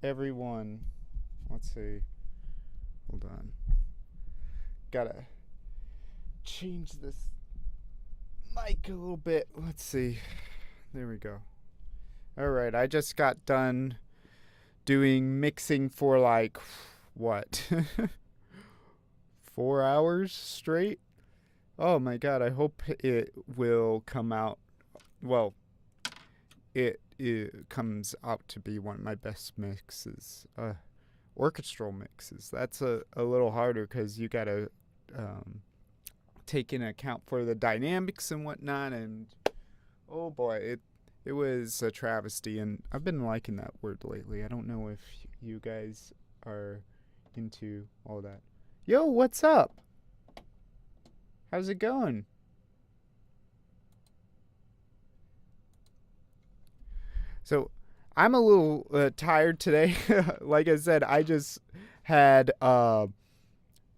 everyone. Let's see. Hold on. Gotta change this mic a little bit. Let's see. There we go. Alright, I just got done doing mixing for like, what? 4 hours straight? Oh my god, I hope it will come out. Well, it comes out to be one of my best mixes. Orchestral mixes. That's a little harder because you gotta take into account for the dynamics and whatnot. And oh boy, it was a travesty. And I've been liking that word lately. I don't know if you guys are into all that. Yo, what's up? How's it going? So, I'm a little tired today. Like I said, I just had to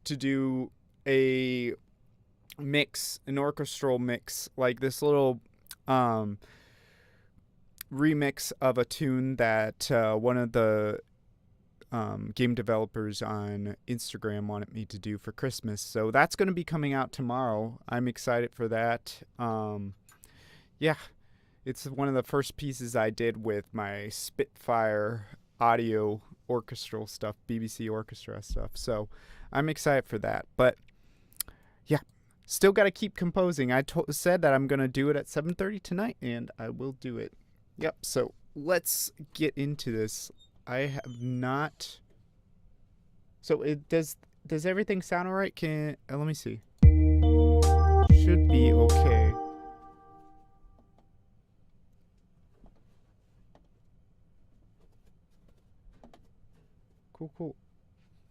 do a mix, an orchestral mix, like this little remix of a tune that one of the game developers on Instagram wanted me to do for Christmas. So that's going to be coming out tomorrow. I'm excited for that. Yeah, it's one of the first pieces I did with my Spitfire audio orchestral stuff, BBC orchestra stuff. So I'm excited for that. But yeah, still got to keep composing. I said that I'm going to do it at 7:30 tonight, and I will do it. Yep, so let's get into this. I have not. So it does everything sound alright? Let me see. Should be okay. Cool.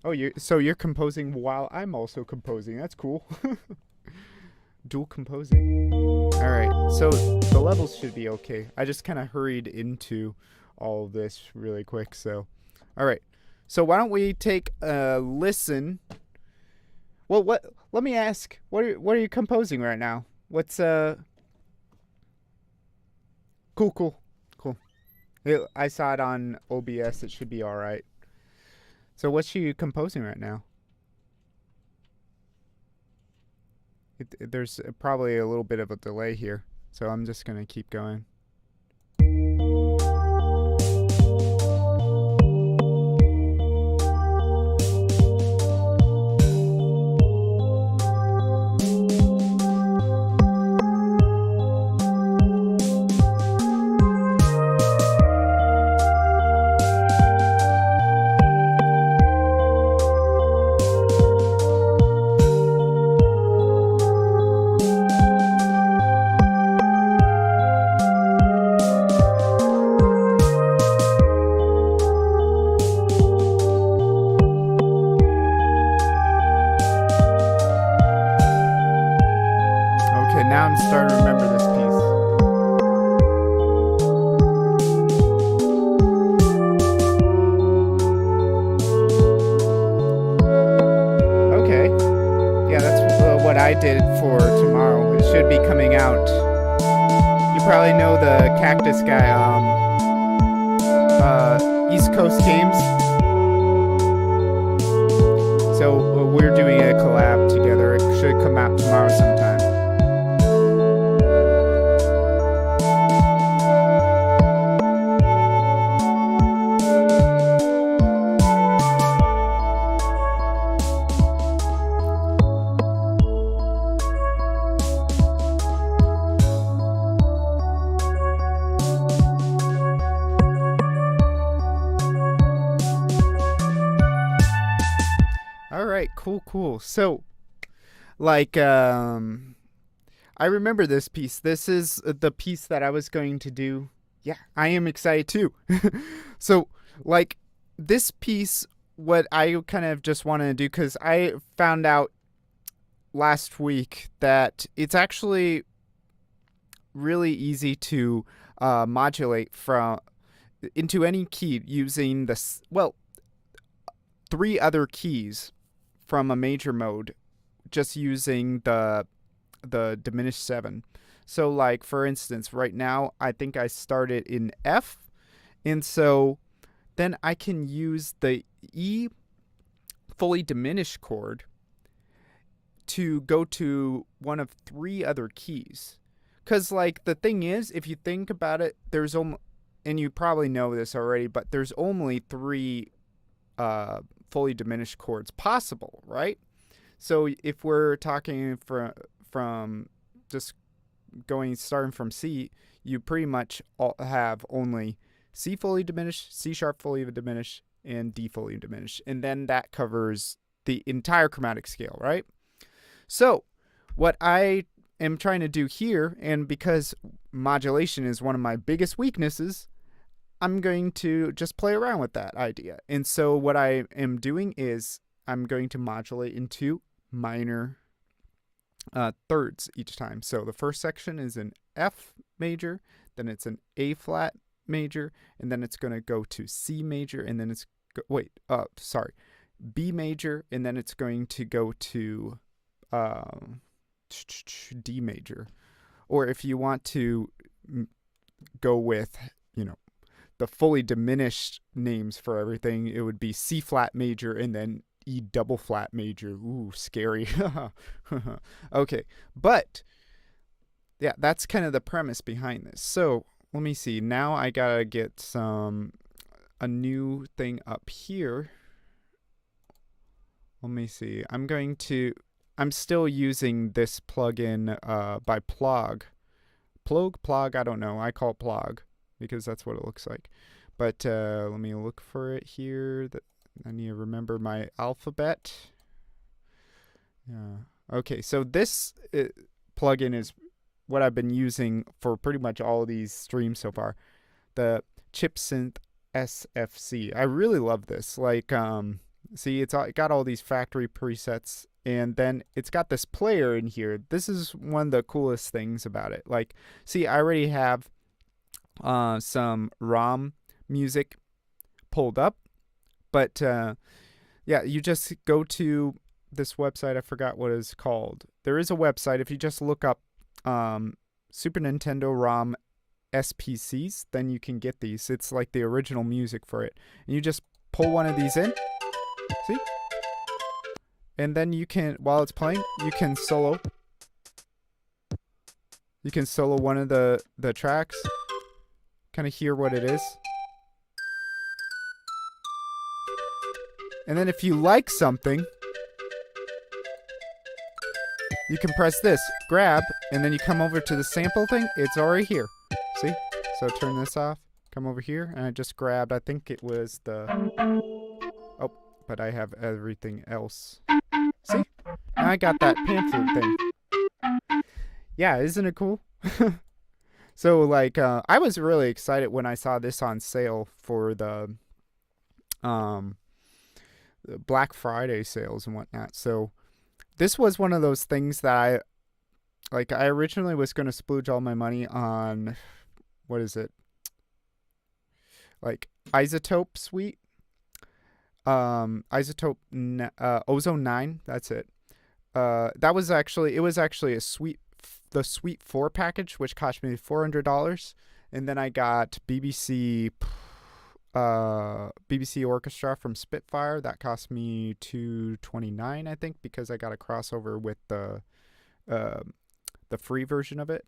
Oh, you're composing while I'm also composing. That's cool. Dual composing. All right. So the levels should be okay. I just kind of hurried into all of this really quick. So, all right. So why don't we take a listen? Well, let me ask. What are you composing right now? What's Cool. I saw it on OBS. It should be all right. So what's you composing right now? There's probably a little bit of a delay here, so I'm just gonna keep going. Okay, now I'm starting to remember this piece. Okay. Yeah, that's what I did for tomorrow. It should be coming out. You probably know the Cactus guy, East Coast Games. So we're doing a collab together. It should come out tomorrow sometime. All right, cool. So, like, I remember this piece. This is the piece that I was going to do. Yeah, I am excited too. So, like, this piece, what I kind of just wanted to do, because I found out last week that it's actually really easy to modulate from into any key using this. Well, 3 other keys from a major mode, just using the diminished 7. So, like, for instance, right now I think I started in F, and so then I can use the E fully diminished chord to go to one of 3 other keys. Because, like, the thing is, if you think about it, there's and you probably know this already, but there's only 3 fully diminished chords possible, right? So if we're talking from just starting from C, you pretty much have only C fully diminished, C sharp fully diminished, and D fully diminished. And then that covers the entire chromatic scale, right? So what I am trying to do here, and because modulation is one of my biggest weaknesses, I'm going to just play around with that idea. And so what I am doing is I'm going to modulate into minor thirds each time. So the first section is an F major, then it's an A flat major, and then it's going to go to C major, and then it's B major, and then it's going to go to D major. Or if you want to go with, the fully diminished names for everything, it would be C flat major and then E double flat major. Ooh, scary. Okay, but yeah, that's kind of the premise behind this. So let me see. Now I gotta get a new thing up here. Let me see. I'm still using this plugin by Plog. Plog, I don't know. I call it Plog because that's what it looks like. But let me look for it here. I need to remember my alphabet. Yeah. Okay, so this plugin is what I've been using for pretty much all of these streams so far. The ChipSynth SFC. I really love this. Like, see, it got all these factory presets, and then it's got this player in here. This is one of the coolest things about it. Like, see, I already have some ROM music pulled up, but yeah, you just go to this website. I forgot what it's called. There is a website. If you just look up Super Nintendo ROM SPCs, then you can get these. It's like the original music for it. And you just pull one of these in. See? And then you can, while it's playing, you can solo. You can solo one of the tracks. Kind of hear what it is. And then if you like something, you can press this, grab, and then you come over to the sample thing. It's already here. See? So turn this off, come over here, and I just grabbed, I think it was the... Oh, but I have everything else. See? Now I got that pan flute thing. Yeah, isn't it cool? So, like, I was really excited when I saw this on sale for the Black Friday sales and whatnot. So this was one of those things that I originally was going to splooge all my money on, what is it? Like Isotope Suite. Isotope Ozone 9, that's it. It was actually the Suite 4 package, which cost me $400. And then I got BBC Orchestra from Spitfire. That cost me $229, I think, because I got a crossover with the free version of it.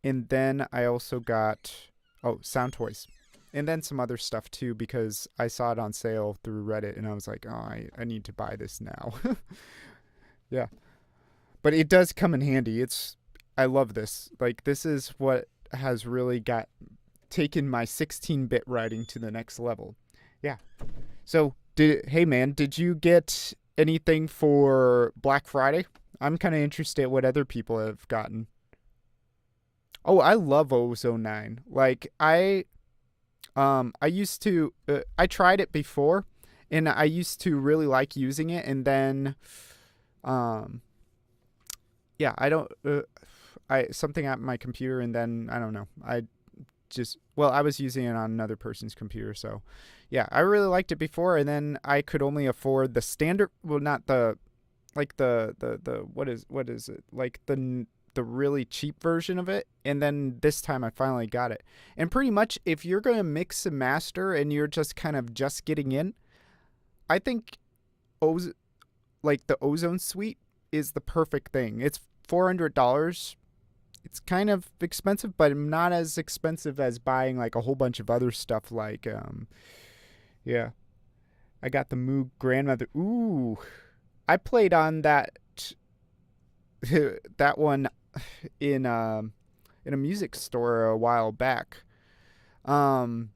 And then I also got Sound Toys, and then some other stuff too, because I saw it on sale through Reddit, and I was like, I need to buy this now. Yeah, but it does come in handy. I love this. Like, this is what has really taken my 16-bit writing to the next level. Yeah. So, hey man, did you get anything for Black Friday? I'm kind of interested what other people have gotten. Oh, I love Ozone 9. Like, I used to, I tried it before, and I used to really like using it, and then, yeah, something at my computer, and then, I don't know, I was using it on another person's computer, so, yeah, I really liked it before, and then I could only afford the standard, well, not the, like, what is it, like, the really cheap version of it, and then this time I finally got it. And pretty much, if you're going to mix and master and you're just kind of just getting in, I think like the Ozone Suite is the perfect thing. It's $400. It's kind of expensive, but not as expensive as buying like a whole bunch of other stuff like yeah. I got the Moog Grandmother. Ooh. I played on that that one in a music store a while back. To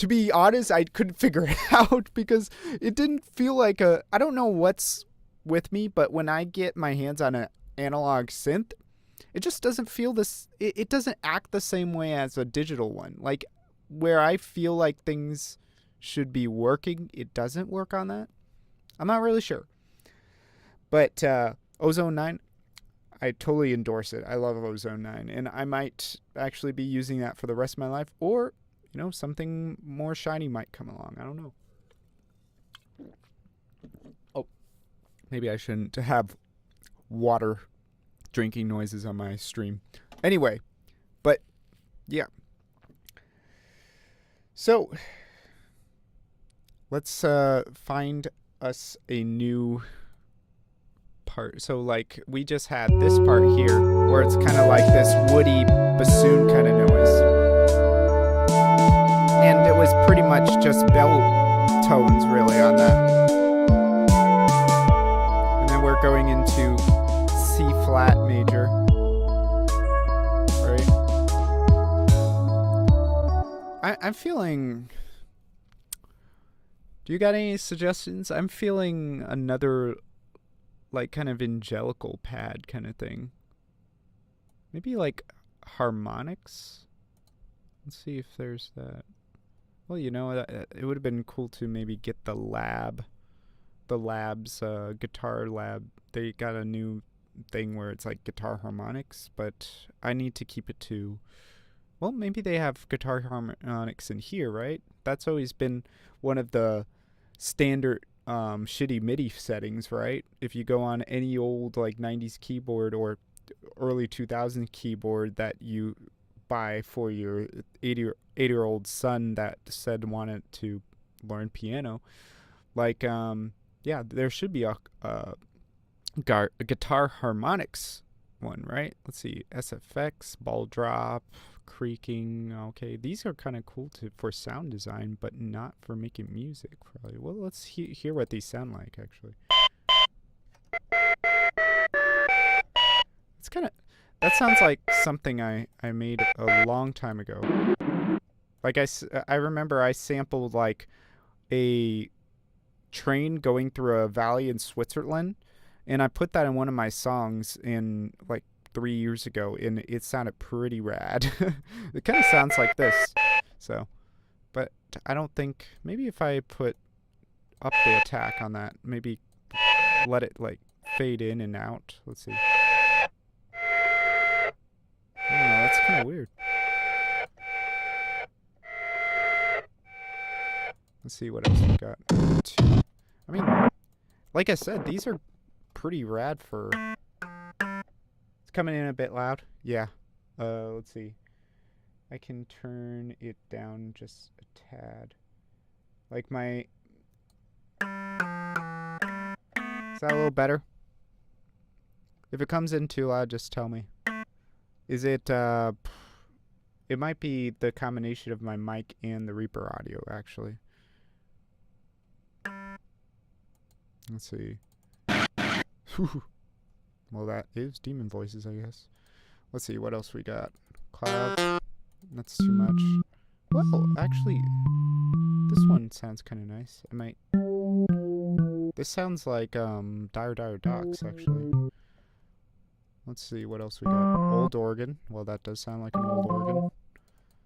be honest, I couldn't figure it out because it didn't feel like I don't know what's with me, but when I get my hands on an analog synth, it just doesn't feel this. It doesn't act the same way as a digital one. Like where I feel like things should be working, it doesn't work on that. I'm not really sure. But Ozone 9, I totally endorse it. I love Ozone 9, and I might actually be using that for the rest of my life, or something more shiny might come along. I don't know. Oh, maybe I shouldn't have water drinking noises on my stream. Anyway, but yeah. So let's find us a new part. So like we just had this part here where it's kind of like this woody bassoon kind of noise. And it was pretty much just bell tones really on that. And then we're going into C flat major. Right? I'm feeling... Do you got any suggestions? I'm feeling another like kind of angelical pad kind of thing. Maybe like harmonics? Let's see if there's that. Well, it would have been cool to maybe get the lab's guitar lab. They got a new thing where it's like guitar harmonics, but I need to keep it to, well, maybe they have guitar harmonics in here, right? That's always been one of the standard shitty MIDI settings, right? If you go on any old like 90s keyboard or early 2000s keyboard that you buy for your 8-year-old son that said wanted to learn piano, like yeah, there should be a guitar harmonics one, right? Let's see, SFX, ball drop, creaking. Okay, these are kind of cool for sound design, but not for making music probably. Well, let's hear what these sound like actually. It's kind of, that sounds like something I made a long time ago. Like I remember I sampled like a train going through a valley in Switzerland, and I put that in one of my songs in like 3 years ago, and it sounded pretty rad. It kind of sounds like this. So, but I don't think, maybe if I put up the attack on that, maybe let it like fade in and out. Let's see. I don't know, that's kind of weird. Let's see what else we got. I mean, like I said, these are pretty rad for... It's coming in a bit loud. Yeah. Let's see. I can turn it down just a tad. Like my... Is that a little better? If it comes in too loud, just tell me. Is it... It might be the combination of my mic and the Reaper audio, actually. Let's see. Well, that is demon voices, I guess. Let's see, what else we got? Cloud. That's too much. Well, actually, this one sounds kind of nice. I might... This sounds like, Dire Docks, actually. Let's see, what else we got? Old organ. Well, that does sound like an old organ.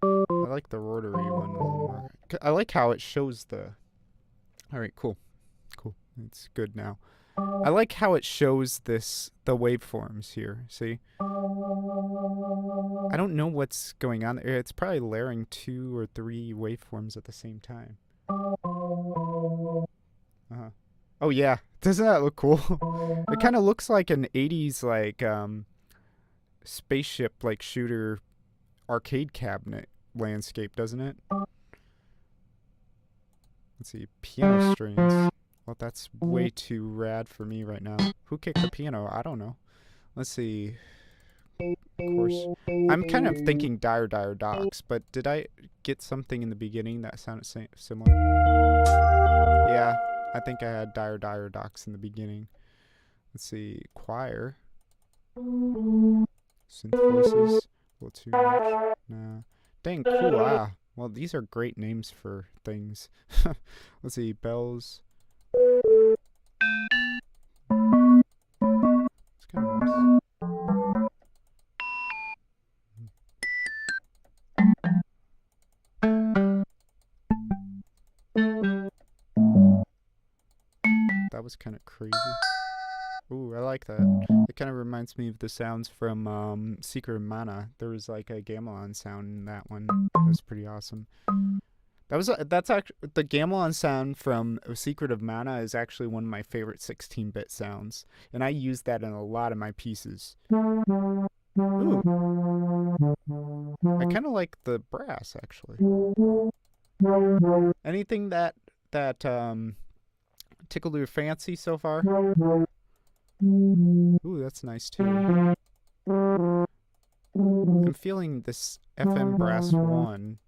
I like the rotary one a little more. I like how it shows the... Alright, cool. Cool. It's good now. I like how it shows the waveforms here. See? I don't know what's going on there. It's probably layering 2 or 3 waveforms at the same time. Oh yeah, doesn't that look cool? It kind of looks like an 80s like spaceship like shooter arcade cabinet landscape, doesn't it? Let's see, piano strings. Well, that's way too rad for me right now. Who kicked the piano? I don't know. Let's see. Of course, I'm kind of thinking Dire Dire Docks, but did I get something in the beginning that sounded similar? Yeah, I think I had Dire Dire Docks in the beginning. Let's see, choir. Synth voices. A little too much. Nah. Dang, cool. Ah. Well, these are great names for things. Let's see, bells. It's kind of nice. That was kind of crazy. Ooh, I like that. It kind of reminds me of the sounds from Secret of Mana. There was like a gamelan sound in that one. That was pretty awesome. That's actually the gamelan sound from Secret of Mana is actually one of my favorite 16-bit sounds, and I use that in a lot of my pieces. Ooh. I kind of like the brass actually. Anything that tickled your fancy so far? Ooh, that's nice too. I'm feeling this FM brass 1.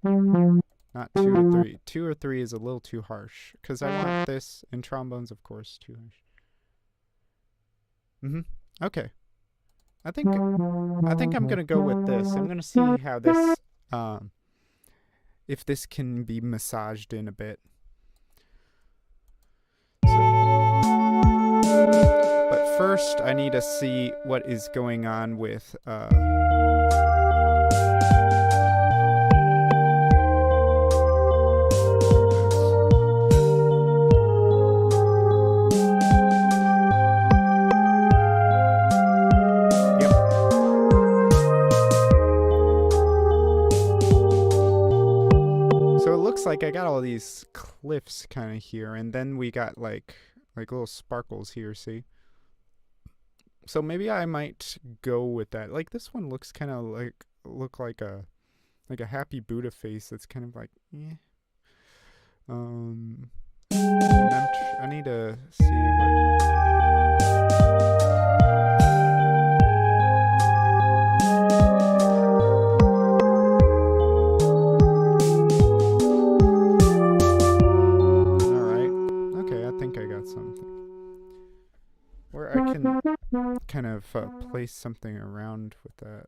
Not 2 or 3. 2 or 3 is a little too harsh. Because I want this, and trombones, of course, too harsh. Okay. I think I'm gonna go with this. I'm gonna see how this, if this can be massaged in a bit. But first, I need to see what is going on with, like I got all these cliffs kind of here, and then we got like little sparkles here, see? So maybe I might go with that. Like this one looks kind of look like a happy Buddha face that's kind of like and I need to see what kind of place something around with that.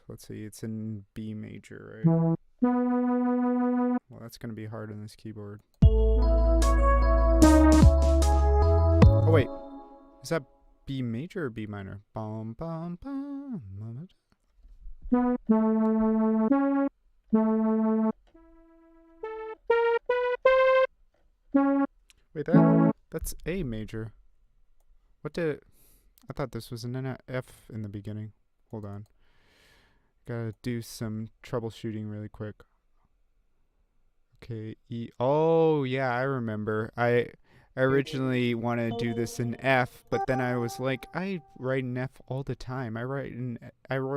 Let's see, it's in B major, right? Well, that's going to be hard on this keyboard. Oh, wait. Is that B major or B minor? Bum, bum, bum. Wait, that's A major. What did... I thought this was an F in the beginning. Hold on. Gotta do some troubleshooting really quick. Okay, E. Oh, yeah, I remember. I originally wanted to do this in F, but then I was like, I write an F all the time. I wrote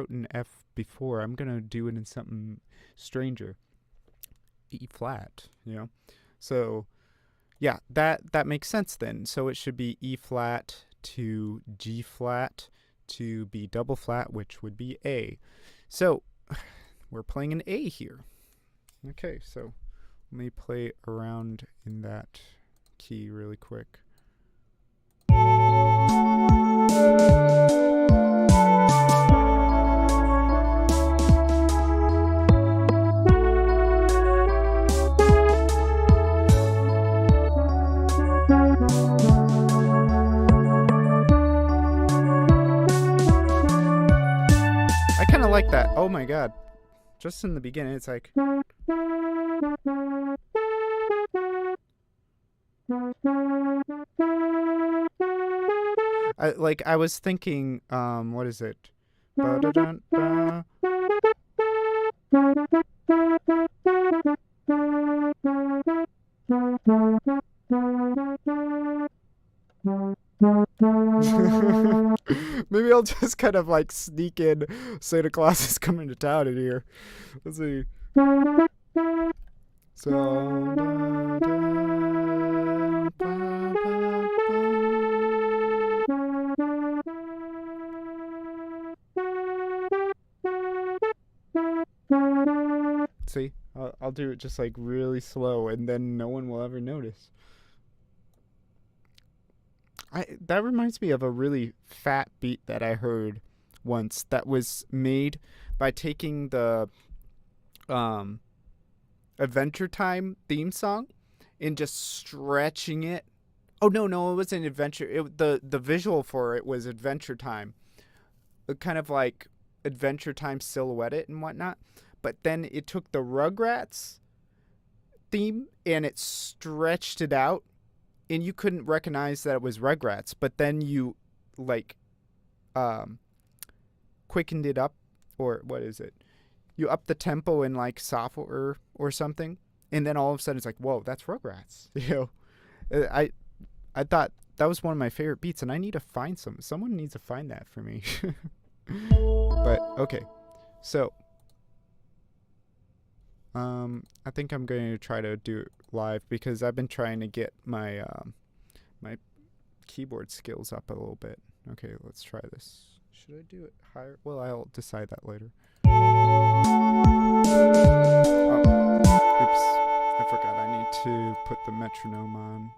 an F before. I'm gonna do it in something stranger. E flat, you know? So, yeah, that makes sense then. So it should be E flat to G flat to B double flat, which would be A. So we're playing an A here. Okay, so let me play around in that key really quick. Like that. Oh my god. Just in the beginning it's like I was thinking what is it? Maybe we'll just kind of like sneak in. Santa Claus is coming to town in here. Let's see. So. See, I'll do it just like really slow, and then no one will ever notice. That reminds me of a really fat beat that I heard once that was made by taking the Adventure Time theme song and just stretching it. Oh no, it wasn't Adventure. The visual for it was Adventure Time, kind of like Adventure Time silhouette it and whatnot. But then it took the Rugrats theme and it stretched it out, and you couldn't recognize that it was Rugrats. But then you like quickened it up, or what is it? You up the tempo in like software or something, and then all of a sudden it's like, whoa, that's Rugrats. You know, I thought that was one of my favorite beats, and I need to find someone needs to find that for me. But okay, so I think I'm going to try to do it live because I've been trying to get my my keyboard skills up a little bit. Okay, let's try this. Should I do it higher? Well, I'll decide that later. Oh, oops. I forgot I need to put the metronome on.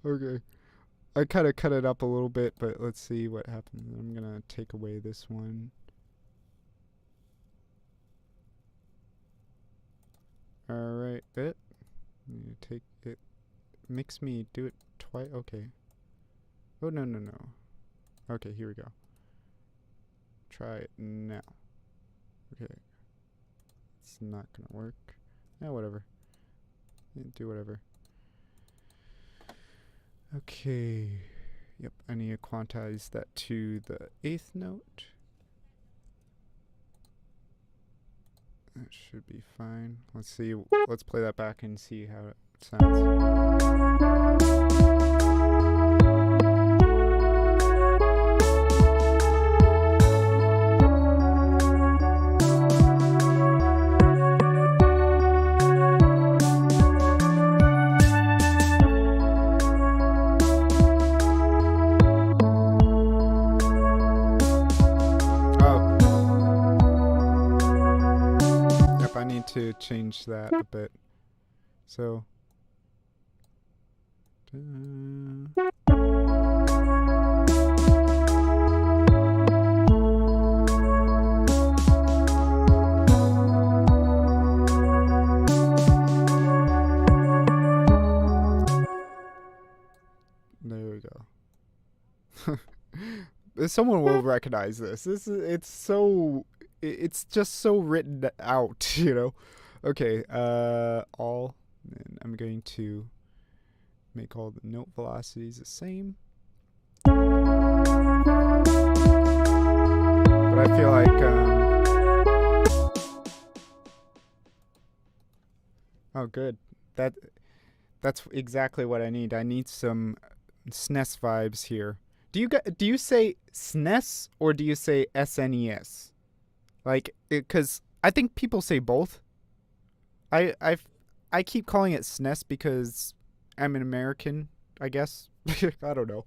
Okay. I kind of cut it up a little bit, but let's see what happens. I'm going to take away this one. Alright, bit. Take it. Makes me do it twice. Okay. Oh, no. Okay, here we go. Try it now. Okay. It's not going to work. Yeah, whatever. Do whatever. Okay. Yep, I need to quantize that to the 8th note. That should be fine. Let's see. Let's play that back and see how it sounds. To change that a bit. So there we go. Someone will recognize this. It's just so written out, you know. Okay, all, and I'm going to make all the note velocities the same. But I feel like, oh good, that's exactly what I need. I need some SNES vibes here. Do you say SNES or do you say SNES? Like, because I think people say both. I keep calling it SNES because I'm an American, I guess. I don't know.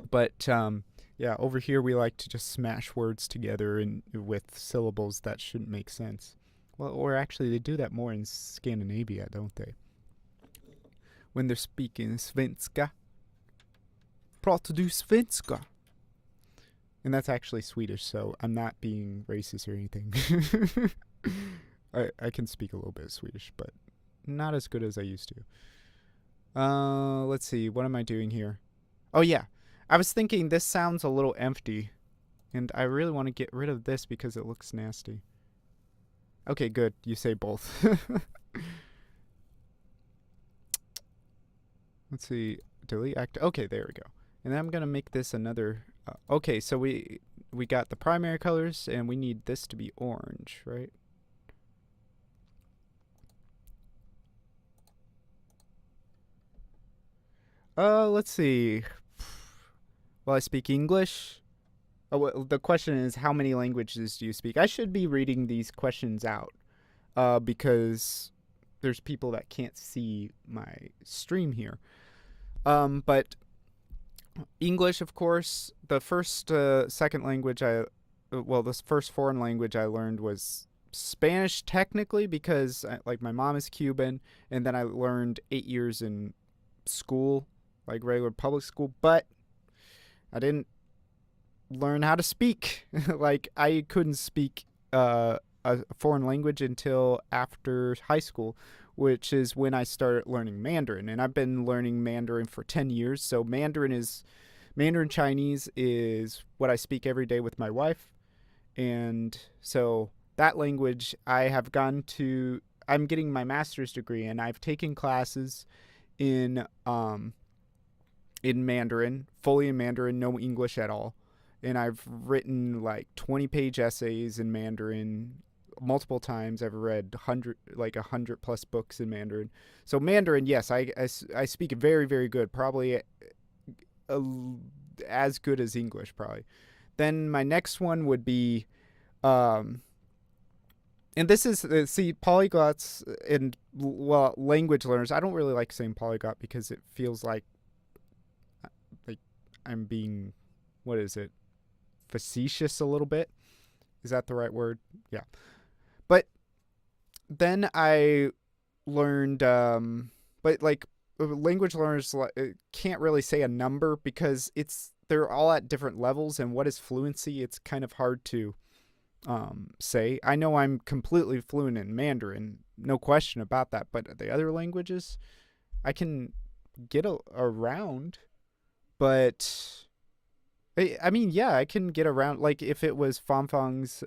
But yeah, over here we like to just smash words together and with syllables that shouldn't make sense. Well, or actually they do that more in Scandinavia, don't they? When they're speaking svenska. Pratar du svenska? And that's actually Swedish, so I'm not being racist or anything. I can speak a little bit of Swedish, but not as good as I used to. Let's see. What am I doing here? Oh, yeah. I was thinking this sounds a little empty, and I really want to get rid of this because it looks nasty. Okay, good. You say both. Let's see. Delete act. Okay, there we go. And then I'm gonna make this another. Okay, so we got the primary colors, and we need this to be orange, right? Let's see. Well, I speak English. Oh, well, the question is, how many languages do you speak? I should be reading these questions out, because there's people that can't see my stream here. But English, of course. The first, second language well, this first foreign language I learned was Spanish, technically, because like my mom is Cuban, and then I learned 8 years in school, like regular public school, but I didn't learn how to speak. Like I couldn't speak a foreign language until after high school, which is when I started learning Mandarin. And I've been learning Mandarin for 10 years. So Mandarin Chinese is what I speak every day with my wife. And so that language I'm getting my master's degree, and I've taken classes in Mandarin, fully in Mandarin, no English at all. And I've written like 20-page essays in Mandarin multiple times. I've read 100 plus books in Mandarin. So Mandarin, yes, I speak it very, very good. Probably as good as English, probably. Then my next one would be, and this is, see, polyglots and, well, language learners. I don't really like saying polyglot because it feels like I'm being, what is it, facetious a little bit. Is that the right word? Yeah. But then I learned, but like language learners can't really say a number because they're all at different levels, and what is fluency? It's kind of hard to say. I know I'm completely fluent in Mandarin, no question about that, but the other languages, I can get around, but I mean, yeah, I can get around. Like if it was Fanfang's,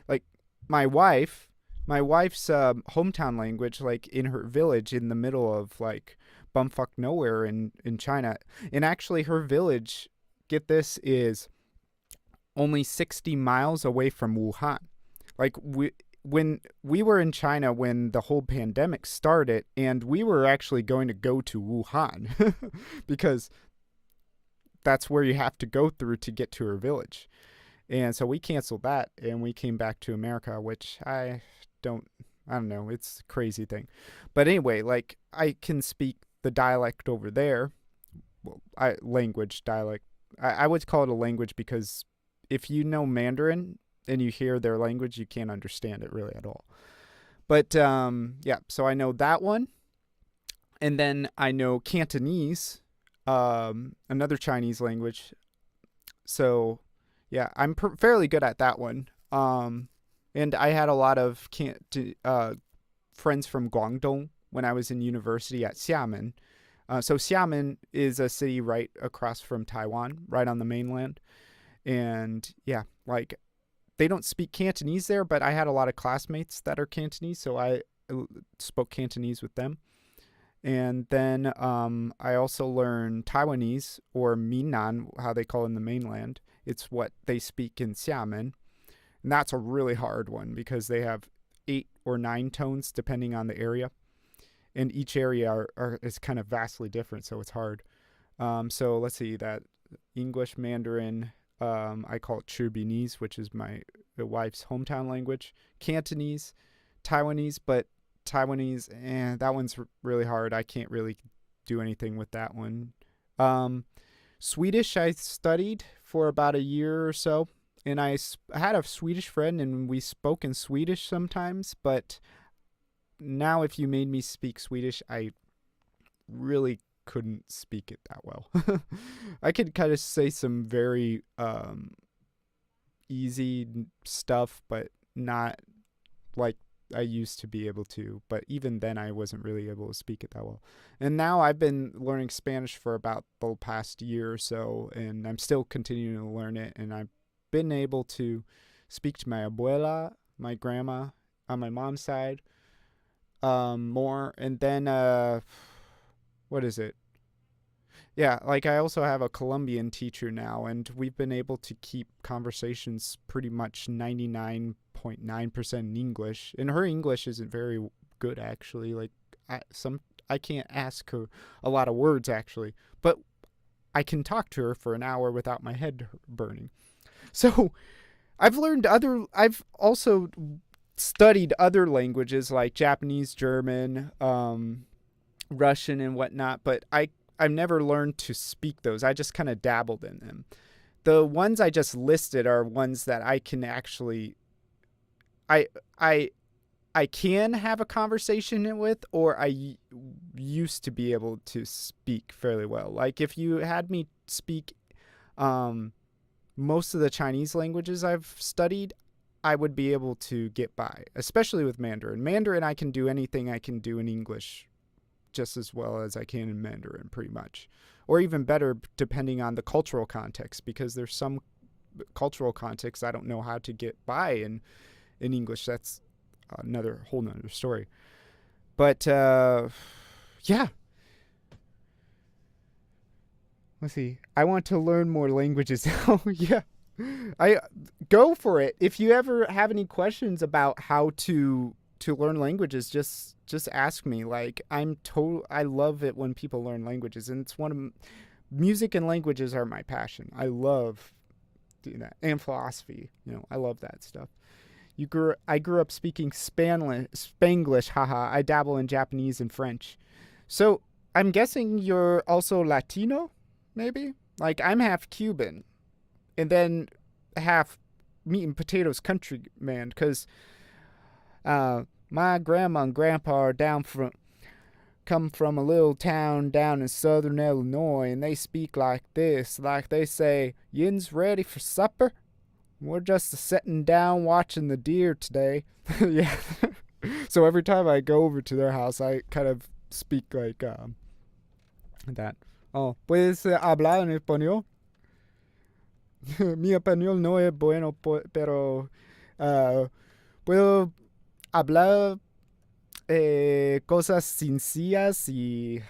like my wife's hometown language, like in her village in the middle of like bumfuck nowhere in China, and actually her village, get this, is only 60 miles away from Wuhan. Like when we were in China when the whole pandemic started, and we were actually going to go to Wuhan because that's where you have to go through to get to her village. And so we canceled that and we came back to America, which I don't know. It's a crazy thing. But anyway, like I can speak the dialect over there. Well, dialect. I would call it a language because if you know Mandarin and you hear their language, you can't understand it really at all. But yeah, so I know that one. And then I know Cantonese, another Chinese language. So yeah, I'm fairly good at that one. And I had a lot of friends from Guangdong when I was in university at Xiamen. So Xiamen is a city right across from Taiwan, right on the mainland. And yeah, like they don't speak Cantonese there, but I had a lot of classmates that are Cantonese, so I spoke Cantonese with them. And then I also learned Taiwanese, or Minnan, how they call it in the mainland. It's what they speak in Xiamen. And that's a really hard one because they have 8 or 9 tones depending on the area. And each area is kind of vastly different, so it's hard. So let's see, that English, Mandarin, I call it Chirbinese, which is my wife's hometown language. Cantonese, Taiwanese, but Taiwanese, that one's really hard. I can't really do anything with that one. Swedish, I studied for about a year or so, and I had a Swedish friend, and we spoke in Swedish sometimes, but now if you made me speak Swedish, I really couldn't speak it that well. I could kind of say some very easy stuff, but not like I used to be able to. But even then, I wasn't really able to speak it that well. And now I've been learning Spanish for about the past year or so, and I'm still continuing to learn it. And I've been able to speak to my abuela, my grandma on my mom's side, more. And then, what is it? Yeah, like I also have a Colombian teacher now, and we've been able to keep conversations pretty much 99.9% in English. And her English isn't very good, actually. Like, I can't ask her a lot of words, actually, but I can talk to her for an hour without my head burning. So I've also studied other languages like Japanese, German, Russian, and whatnot, but I've never learned to speak those. I just kind of dabbled in them. The ones I just listed are ones that I can actually, I I I can have a conversation with, or used to be able to speak fairly well. Like if you had me speak um, most of the Chinese languages I've studied, I would be able to get by, especially with Mandarin. Mandarin, I can do anything I can do in English just as well as I can in Mandarin, pretty much. Or even better, depending on the cultural context, because there's some cultural context I don't know how to get by in English. That's another whole nother story. But, yeah. Let's see. I want to learn more languages now. Yeah. I go for it. If you ever have any questions about how to learn languages, just ask me. Like I love it when people learn languages, and it's one of music and languages are my passion. I love doing that, and philosophy. I love that stuff. I grew up speaking Spanglish. Haha. I dabble in Japanese and French. So I'm guessing you're also Latino, maybe. Like I'm half Cuban, and then half meat and potatoes countryman, because my grandma and grandpa are come from a little town down in southern Illinois, and they speak like this. Like they say, "Yin's ready for supper? We're just sitting down watching the deer today." Yeah. So every time I go over to their house, I kind of speak like that. Oh, ¿puedes hablar en español? Mi español no es bueno, pero puedo hablar cosas sencillas y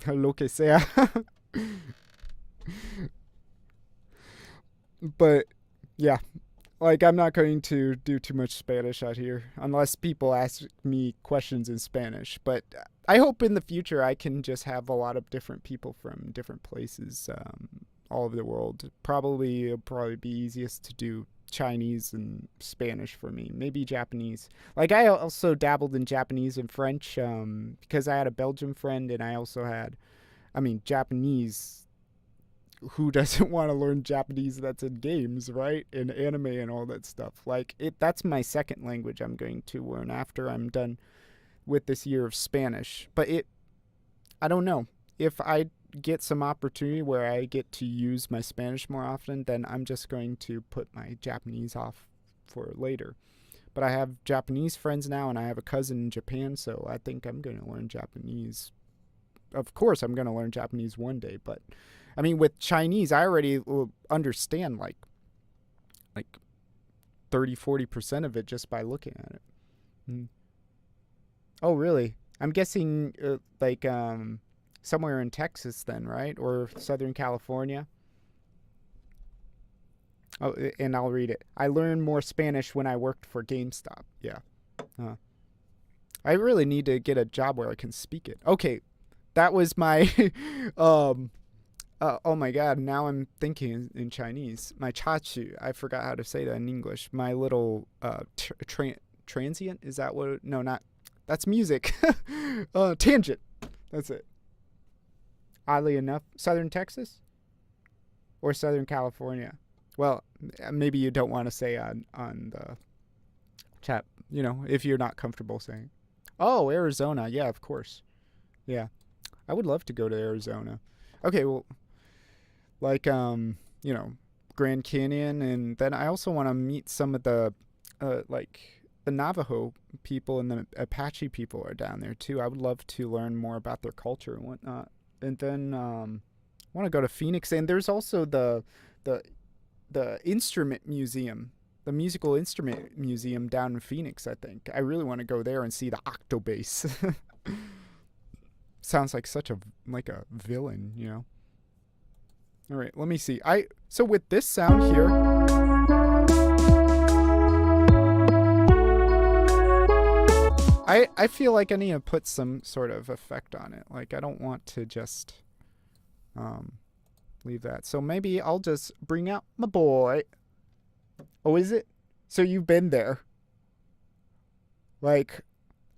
lo que sea. But yeah, like I'm not going to do too much Spanish out here unless people ask me questions in Spanish. But I hope in the future I can just have a lot of different people from different places all over the world. It'll probably be easiest to do Chinese and Spanish for me. Maybe Japanese. Like I also dabbled in Japanese and French because I had a Belgian friend, and I also had, Japanese. Who doesn't want to learn Japanese that's in games, right? In anime and all that stuff. Like that's my second language I'm going to learn after I'm done with this year of Spanish. But I don't know. If I get some opportunity where I get to use my Spanish more often, then I'm just going to put my Japanese off for later. But I have Japanese friends now, and I have a cousin in Japan, so I think I'm going to learn Japanese. Of course, I'm going to learn Japanese one day, but with Chinese, I already understand like 30-40% of it just by looking at it. Mm. Oh, really? I'm guessing somewhere in Texas then, right? Or Southern California. Oh, and I'll read it. I learned more Spanish when I worked for GameStop. Yeah. I really need to get a job where I can speak it. Okay. That was my oh my god, now I'm thinking in Chinese. My chachu, I forgot how to say that in English. My little transient, is that what? No, not. That's music. Tangent. That's it. Oddly enough, Southern Texas or Southern California. Well, maybe you don't want to say on the chat, if you're not comfortable saying. Oh, Arizona. Yeah, of course. Yeah. I would love to go to Arizona. Okay, well, like, Grand Canyon, and then I also want to meet some of the like the Navajo people and the Apache people are down there too. I would love to learn more about their culture and whatnot. And then I want to go to Phoenix, and there's also the the instrument museum, the musical instrument museum down in Phoenix. I think I really want to go there and see the octobass. Sounds like such a villain, you know. All right, let me see. So with this sound here, I feel like I need to put some sort of effect on it. Like I don't want to just leave that. So maybe I'll just bring out my boy. Oh, is it? So you've been there. Like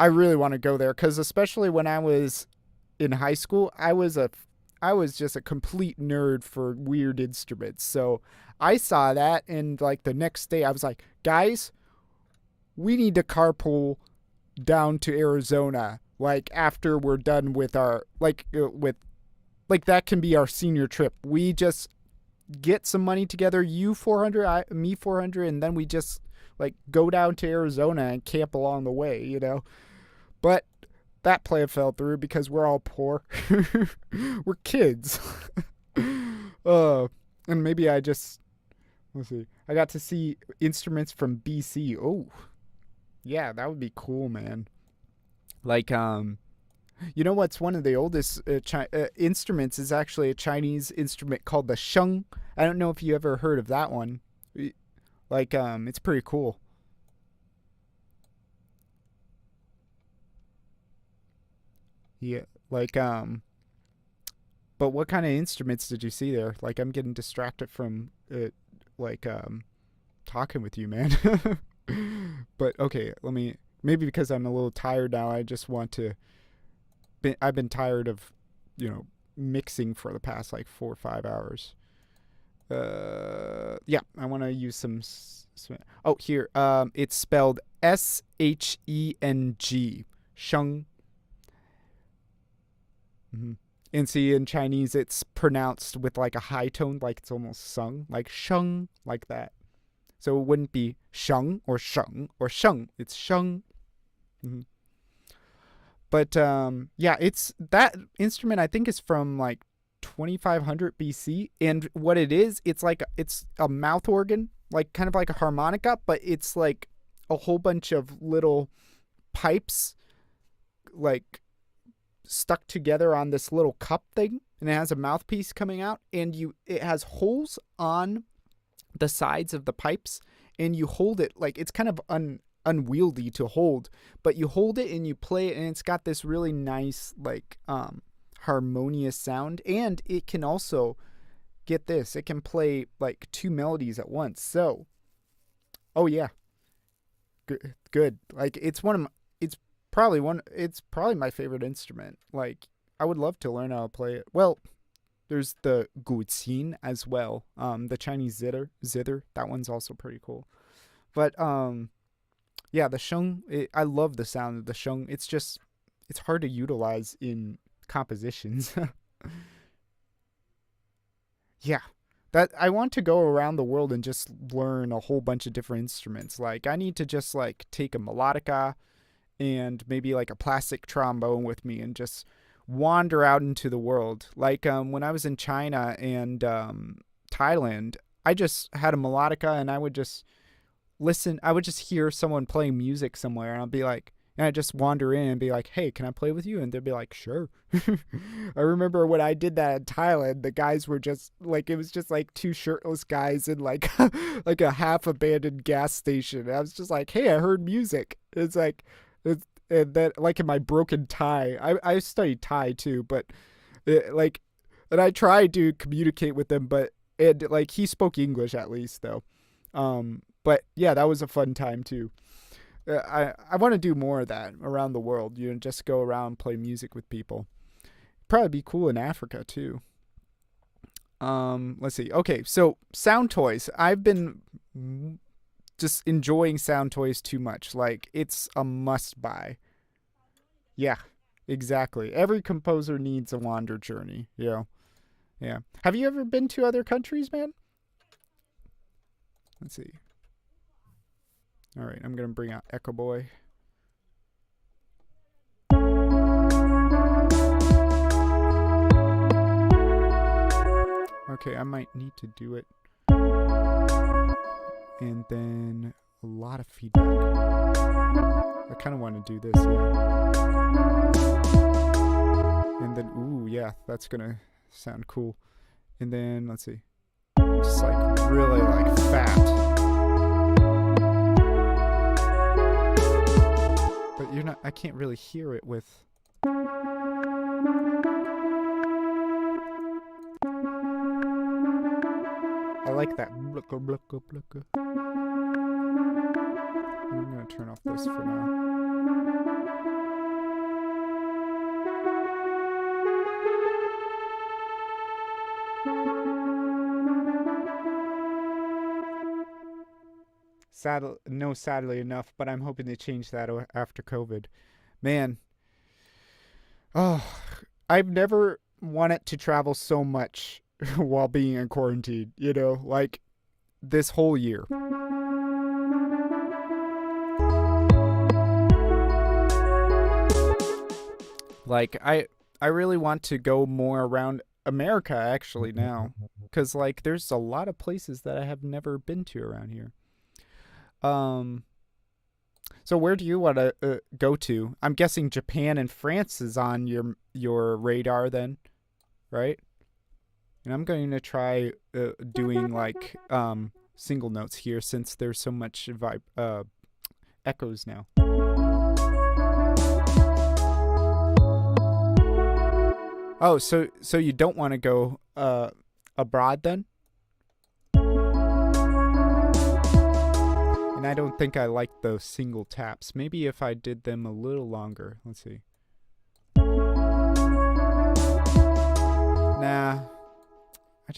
I really want to go there cuz especially when I was in high school, I was just a complete nerd for weird instruments. So I saw that and like the next day I was like, "Guys, we need to carpool down to Arizona like after we're done with our like that can be our senior trip. We just get some money together, you 400, me 400, and then we just like go down to Arizona and camp along the way, you know." But that plan fell through because we're all poor. We're kids. And maybe let's see. I got to see instruments from BC. Oh, yeah, that would be cool, man. Like, you know what's one of the oldest instruments is actually a Chinese instrument called the sheng. I don't know if you ever heard of that one. Like, it's pretty cool. Yeah, like, but what kind of instruments did you see there? Like, I'm getting distracted from it, like, talking with you, man. But okay, maybe because I'm a little tired now, I just want to. I've been tired of, you know, mixing for the past like 4 or 5 hours. Yeah, I want to use some. Oh, here. It's spelled Sheng. Sheng. Mm-hmm. And see, in Chinese, it's pronounced with like a high tone, like it's almost sung, like sheng, like that. So it wouldn't be sheng or sheng or sheng. It's sheng. Mm-hmm. But yeah, it's that instrument. I think is from like 2500 BC, and what it is, it's a mouth organ, like kind of like a harmonica, but it's like a whole bunch of little pipes, like stuck together on this little cup thing, and it has a mouthpiece coming out, and it has holes on the sides of the pipes, and you hold it like it's kind of unwieldy to hold, but you hold it and you play it, and it's got this really nice like harmonious sound, and it can also get this, it can play like 2 melodies at once. So oh yeah, good. Like it's probably my favorite instrument. Like I would love to learn how to play it. Well, there's the guqin as well. The Chinese zither, that one's also pretty cool. But yeah, the sheng, I love the sound of the sheng. It's hard to utilize in compositions. Yeah. That I want to go around the world and just learn a whole bunch of different instruments. Like I need to just like take a melodica and maybe like a plastic trombone with me and just wander out into the world. Like when I was in China and Thailand, I just had a melodica and I would just listen. I would just hear someone playing music somewhere, and I'll be like, and I just wander in and be like, "Hey, can I play with you?" And they'd be like, "Sure." I remember when I did that in Thailand, the guys were just like, it was just like 2 shirtless guys in like like a half abandoned gas station. And I was just like, "Hey, I heard music." It's like, and then like in my broken Thai, I studied Thai too, but like, and I tried to communicate with them, but like he spoke English at least though. But yeah, that was a fun time too. I want to do more of that around the world. You know, just go around and play music with people. Probably be cool in Africa too. Let's see. Okay, so sound toys. I've been just enjoying sound toys too much. Like it's a must buy. Yeah, exactly. Every composer needs a wander journey. You know. Yeah. Have you ever been to other countries, man? Let's see. All right, I'm going to bring out Echo Boy. Okay, I might need to do it. And then a lot of feedback. I kind of want to do this, yeah. And then, ooh, yeah, that's going to sound cool. And then, let's see. Just like really like fat. But you're not, I can't really hear it with. I like that. Blucka, blucka, blucka. I'm going to turn off this for now. Sadly enough, but I'm hoping to change that after COVID. Man. Oh, I've never wanted to travel so much while being in quarantine, you know, like this whole year. Like I really want to go more around America actually now, cuz like there's a lot of places that I have never been to around here. So where do you want to go to? I'm guessing Japan and France is on your radar then, right? And I'm going to try doing like single notes here since there's so much echoes now. Oh, so you don't want to go abroad then? And I don't think I like those single taps. Maybe if I did them a little longer. Let's see. Nah. I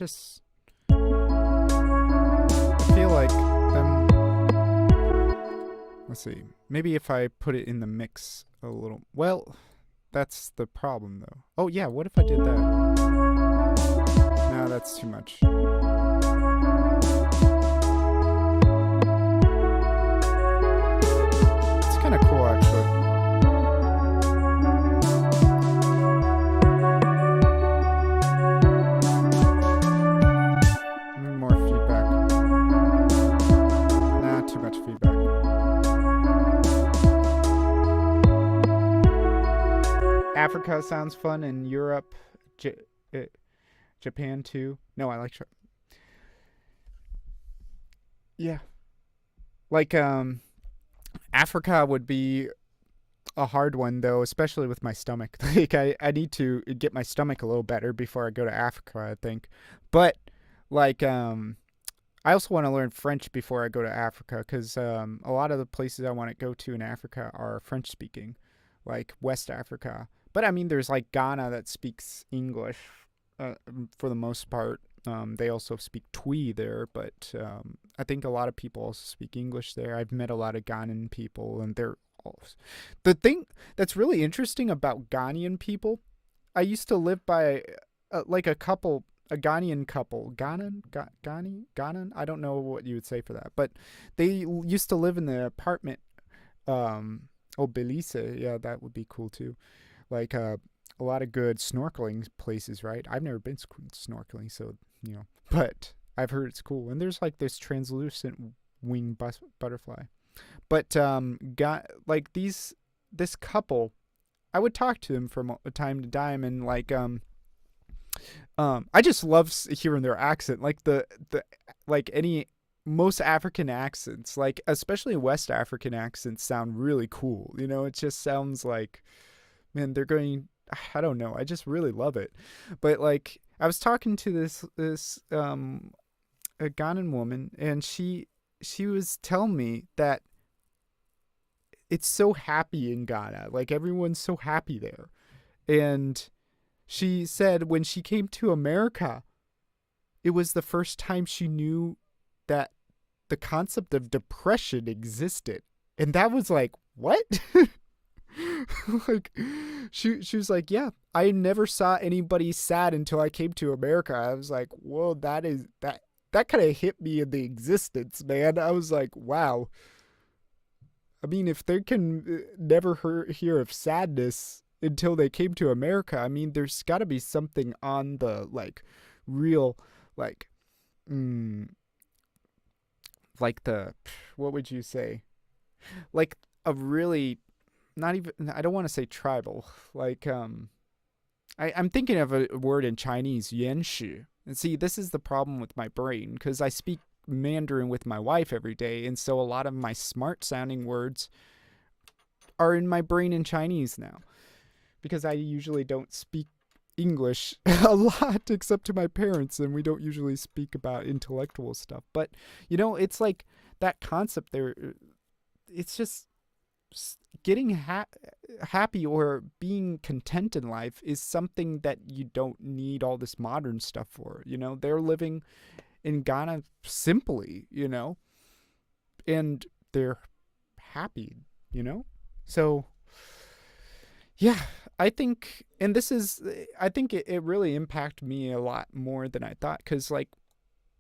feel like them. Let's see. Maybe if I put it in the mix a little. Well, that's the problem though. Oh yeah, what if I did that? No, that's too much. Kind of cool actually. More feedback. Nah, too much feedback. Africa sounds fun, and Europe, Japan too. No, I like. Yeah. Like Africa would be a hard one though, especially with my stomach. Like I need to get my stomach a little better before I go to Africa, I think. But like I also want to learn French before I go to Africa, because a lot of the places I want to go to in Africa are French speaking, like West Africa. But I mean, there's like Ghana that speaks English for the most part. They also speak Twi there, but I think a lot of people also speak English there. I've met a lot of Ghanaian people, and they're all... The thing that's really interesting about Ghanaian people, I used to live by like a Ghanaian couple. Ghanan? I don't know what you would say for that, but they used to live in the apartment. Belize, yeah, that would be cool too. Like a lot of good snorkeling places, right? I've never been snorkeling, so you know, but I've heard it's cool. And there's like this translucent wing butterfly. But like this couple, I would talk to them from time to time, and like I just love hearing their accent, like the like most African accents, like especially West African accents, sound really cool. You know, it just sounds like, man, they're going. I don't know. I just really love it. But like, I was talking to this a Ghanaian woman, and she was telling me that it's so happy in Ghana. Like everyone's so happy there. And she said when she came to America, it was the first time she knew that the concept of depression existed. And that was like, what? Like she was like, yeah, I never saw anybody sad until I came to America. I was like, whoa, that that kind of hit me in the existence, man. I was like, wow. I mean, if they can never hear of sadness until they came to America, I mean, there's got to be something on the like real, like, mm, like the, what would you say? Like a really, not even, I don't want to say tribal, like, I'm thinking of a word in Chinese, 原始. And see, this is the problem with my brain because I speak Mandarin with my wife every day, and so a lot of my smart sounding words are in my brain in Chinese now because I usually don't speak English a lot except to my parents, and we don't usually speak about intellectual stuff. But it's like that concept there. It's just getting happy or being content in life is something that you don't need all this modern stuff for. They're living in Ghana simply, and they're happy, So, yeah, I think, and I think it really impacted me a lot more than I thought. Because, like,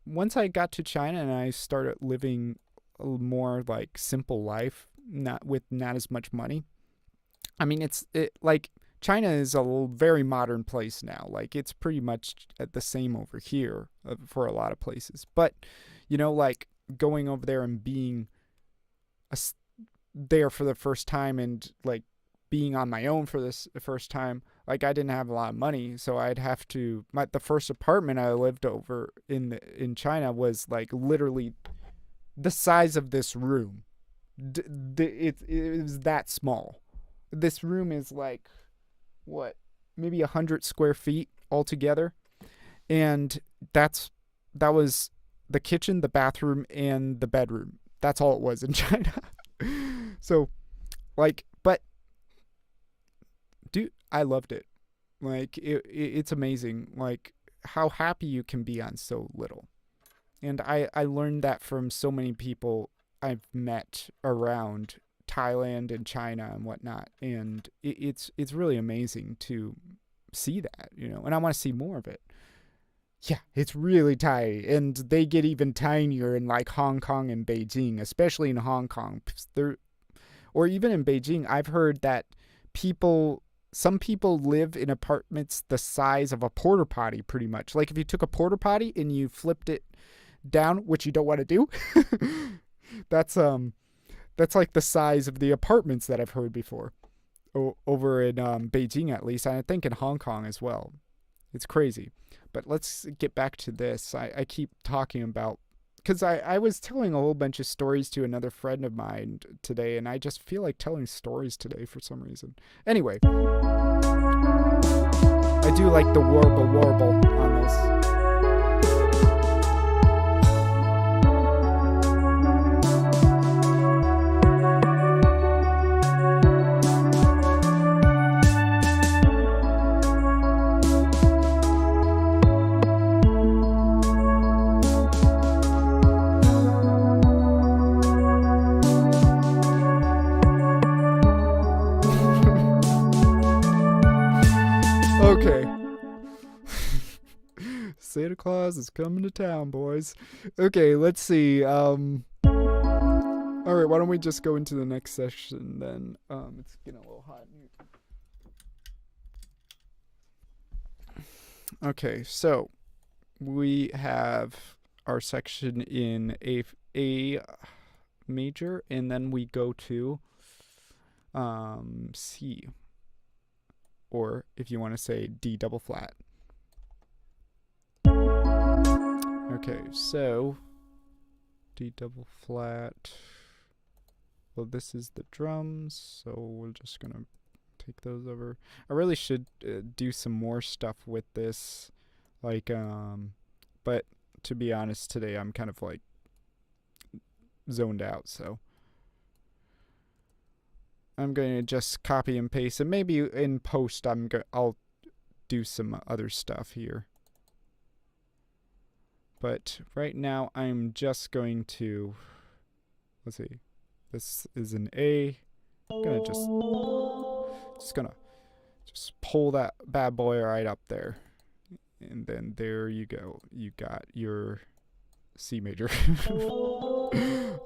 once I got to China and I started living a more, like, simple life, not as much money. I mean, like, China is a very modern place now. Like, it's pretty much the same over here for a lot of places. But, like, going over there and being there for the first time and, like, being on my own for this first time, like, I didn't have a lot of money. So I'd have to, the first apartment I lived over in China was, like, literally the size of this room. It was that small. This room is like, what, maybe 100 square feet altogether, and that was the kitchen, the bathroom, and the bedroom. That's all it was in China. So, like, but dude, I loved it. Like, it's amazing, like, how happy you can be on so little. And I learned that from so many people I've met around Thailand and China and whatnot, and it's really amazing to see that, and I want to see more of it. Yeah, it's really tiny, and they get even tinier in, like, Hong Kong and Beijing, especially in Hong Kong. Or even in Beijing, I've heard that some people live in apartments the size of a porta potty, pretty much. Like, if you took a porta potty and you flipped it down, which you don't want to do, that's like the size of the apartments that I've heard before over in Beijing, at least. I think in Hong Kong as well. It's crazy. But let's get back to this. I keep talking about, because I was telling a whole bunch of stories to another friend of mine today, and I just feel like telling stories today for some reason. Anyway, I do like the warble on this. Okay. Santa Claus is coming to town, boys. Okay, let's see. Alright, why don't we just go into the next section then? It's getting a little hot in here. Okay, so we have our section in A major, and then we go to C. Or if you want to say D double flat. Okay, so D double flat. Well, this is the drums, so we're just gonna take those over. I really should do some more stuff with this, like, but to be honest, today I'm kind of like zoned out, so I'm going to just copy and paste, and maybe in post I'll do some other stuff here. But right now I'm just going to, let's see, this is an A. I'm gonna just pull that bad boy right up there, and then there you go. You got your C major.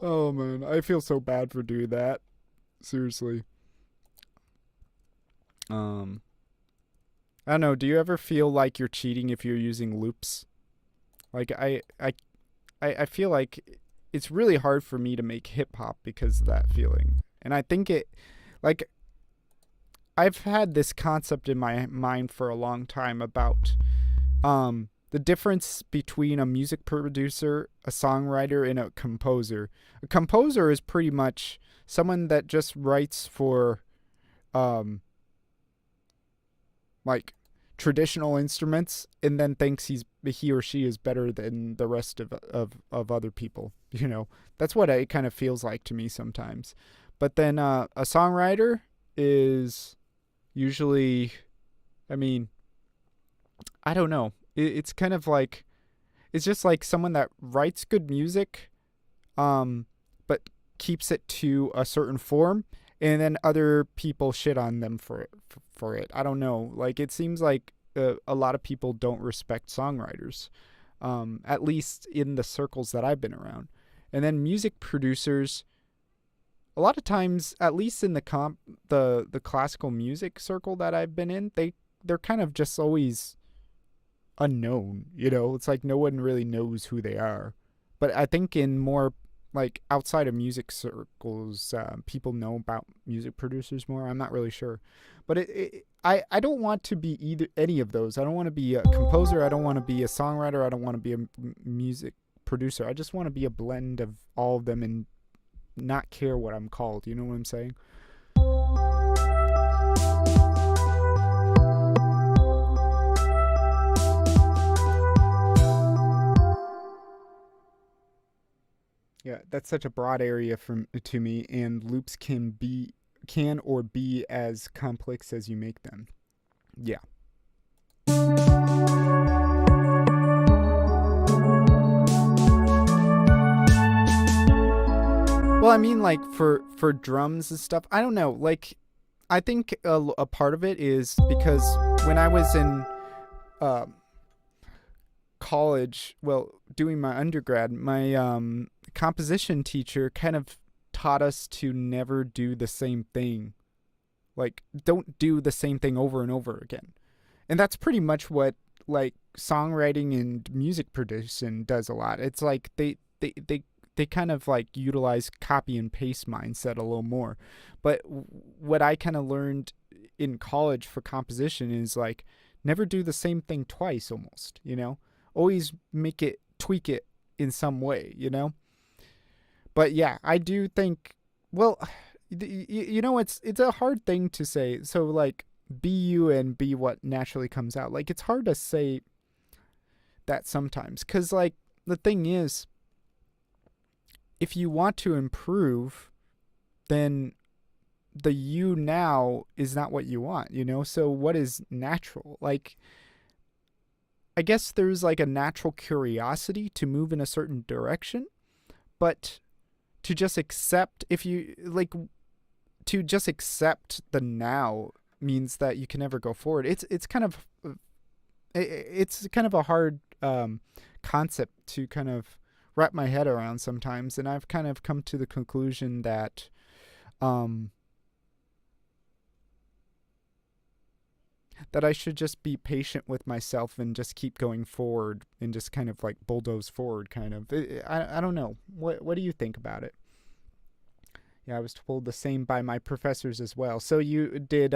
Oh man, I feel so bad for doing that. Seriously. Um, I don't know. Do you ever feel like you're cheating if you're using loops? Like I feel like it's really hard for me to make hip hop because of that feeling. And I think like I've had this concept in my mind for a long time about the difference between a music producer, a songwriter, and a composer. A composer is pretty much someone that just writes for um like traditional instruments and then thinks he or she is better than the rest of other people. You know, that's what it kind of feels like to me sometimes. But then a songwriter is usually, I mean, I don't know. It's kind of like, it's just like someone that writes good music, but keeps it to a certain form, and then other people shit on them for it. I don't know. Like it seems like a lot of people don't respect songwriters, at least in the circles that I've been around. And then music producers, a lot of times, at least in the classical music circle that I've been in, they're kind of just always unknown. You know, it's like no one really knows who they are. But I think in more like outside of music circles, people know about music producers more. I'm not really sure, but I don't want to be either any of those. I don't want to be a composer. I don't want to be a songwriter. I don't want to be a music producer. I just want to be a blend of all of them and not care what I'm called. You know what I'm saying? Yeah, that's such a broad area from to me, and loops can or be as complex as you make them. Yeah. Well, I mean, like for drums and stuff. I don't know. Like, I think a part of it is because when I was in uh, college, well, doing my undergrad, my composition teacher kind of taught us to never do the same thing. Like, don't do the same thing over and over again. And that's pretty much what like songwriting and music production does a lot. It's like they kind of like utilize copy and paste mindset a little more. But what I kind of learned in college for composition is like never do the same thing twice almost, you know? Always tweak it in some way, you know? But yeah, I do think, well, you know, it's a hard thing to say. So like be you and be what naturally comes out. Like it's hard to say that sometimes cuz like the thing is if you want to improve, then the you now is not what you want, you know? So what is natural? Like I guess there's like a natural curiosity to move in a certain direction, but to just accept if you like to just accept the now means that you can never go forward. It's kind of it's kind of a hard concept to kind of wrap my head around sometimes, and I've kind of come to the conclusion that that I should just be patient with myself and just keep going forward and just kind of like bulldoze forward kind of. I don't know. What do you think about it? Yeah, I was told the same by my professors as well. So you did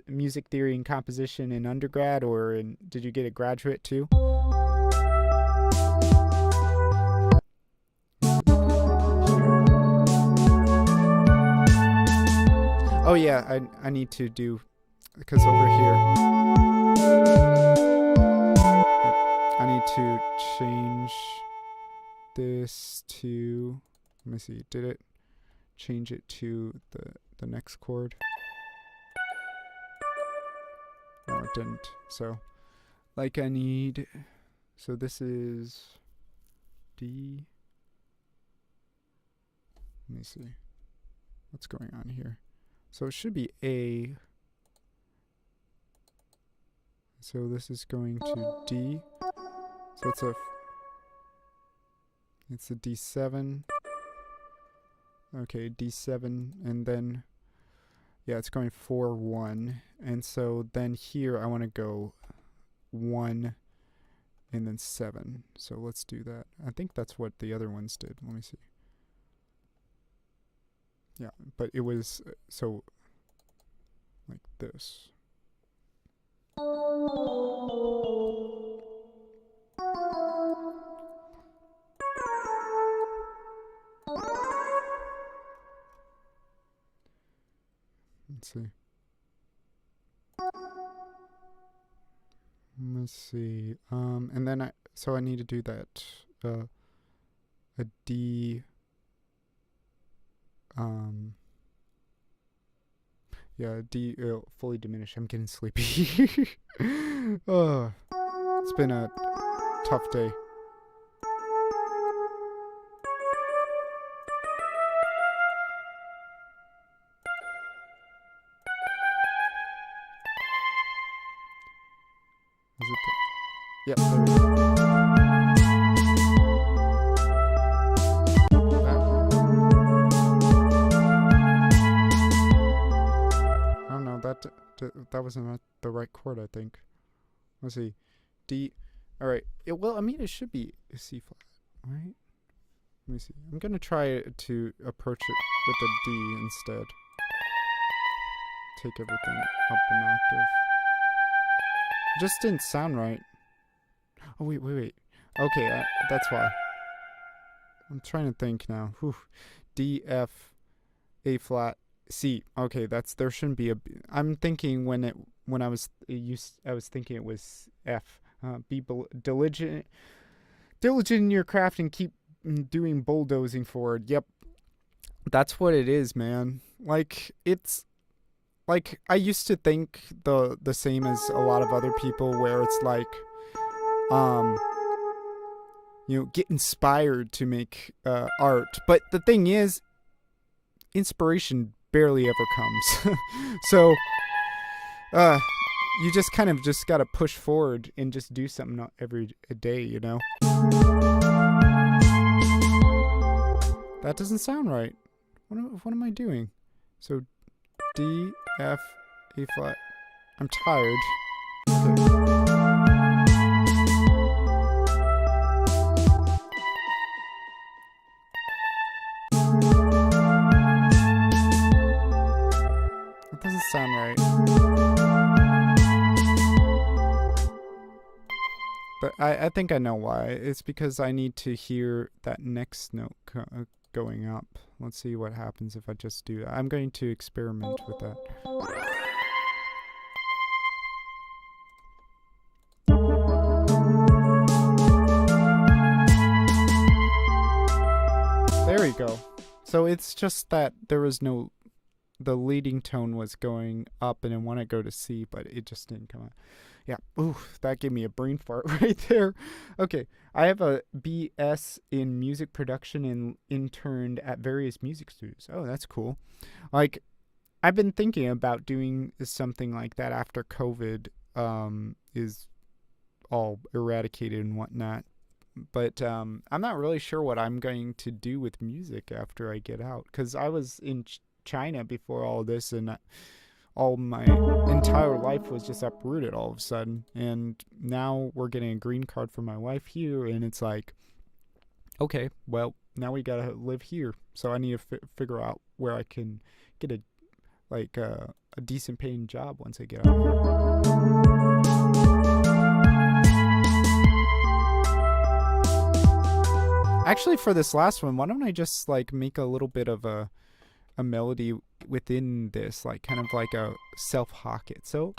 music theory and composition in undergrad, or did you get a graduate too? Oh yeah, I need to do because over here I need to change this to, let me see, did it change it to the next chord? No, it didn't. So like I need, so this is D. Let me see what's going on here. So it should be A. So this is going to D. So it's a It's a D7. Okay, D7, and then, yeah, it's going 4-1. And so then here I want to go 1 and then 7. So let's do that. I think that's what the other ones did. Let me see. Yeah, but it was, so, like this. Let's see. Let's see. And then so I need to do that. A D. Yeah, D. Fully diminished. I'm getting sleepy. Oh, it's been a tough day. Is it yep, there we go. I don't know, that wasn't the right chord, I think. Let's see. D. Alright. Well, I mean, it should be a C flat, right? Let me see. I'm going to try to approach it with a D instead. Take everything up an octave. It just didn't sound right. Oh, wait. Okay, that's why. I'm trying to think now. Whew. D, F, A flat, C. Okay, there shouldn't be a B. I'm thinking when I was thinking it was F. Be diligent in your craft and keep doing bulldozing forward. Yep. That's what it is, man. Like, it's like, I used to think the same as a lot of other people, where it's like, get inspired to make art. But the thing is, inspiration barely ever comes. So, you just kind of just gotta push forward and just do something every day, you know? That doesn't sound right. What am I doing? So, D, F, A flat. I'm tired. Okay. That doesn't sound right. But I think I know why. It's because I need to hear that next note going up. Let's see what happens if I just do that. I'm going to experiment with that. There we go. So it's just that there was no... The leading tone was going up, and I want to go to C, but it just didn't come out. Yeah, ooh, that gave me a brain fart right there. Okay, I have a BS in music production and interned at various music studios. Oh, that's cool. Like, I've been thinking about doing something like that after COVID is all eradicated and whatnot. But I'm not really sure what I'm going to do with music after I get out, because I was in China before all this, and all my entire life was just uprooted all of a sudden. And now we're getting a green card for my wife here, and it's like, okay, well, now we gotta live here. So I need to figure out where I can get a decent paying job once I get out here. Actually, for this last one, why don't I just like make a little bit of a melody within this, like kind of like a self-hawk it. So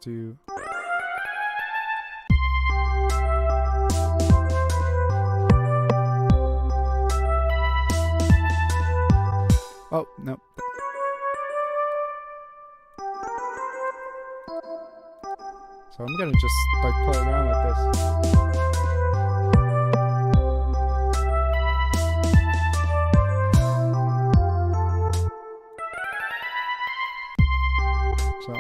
do Oh, no. So I'm gonna just like play around with this. So.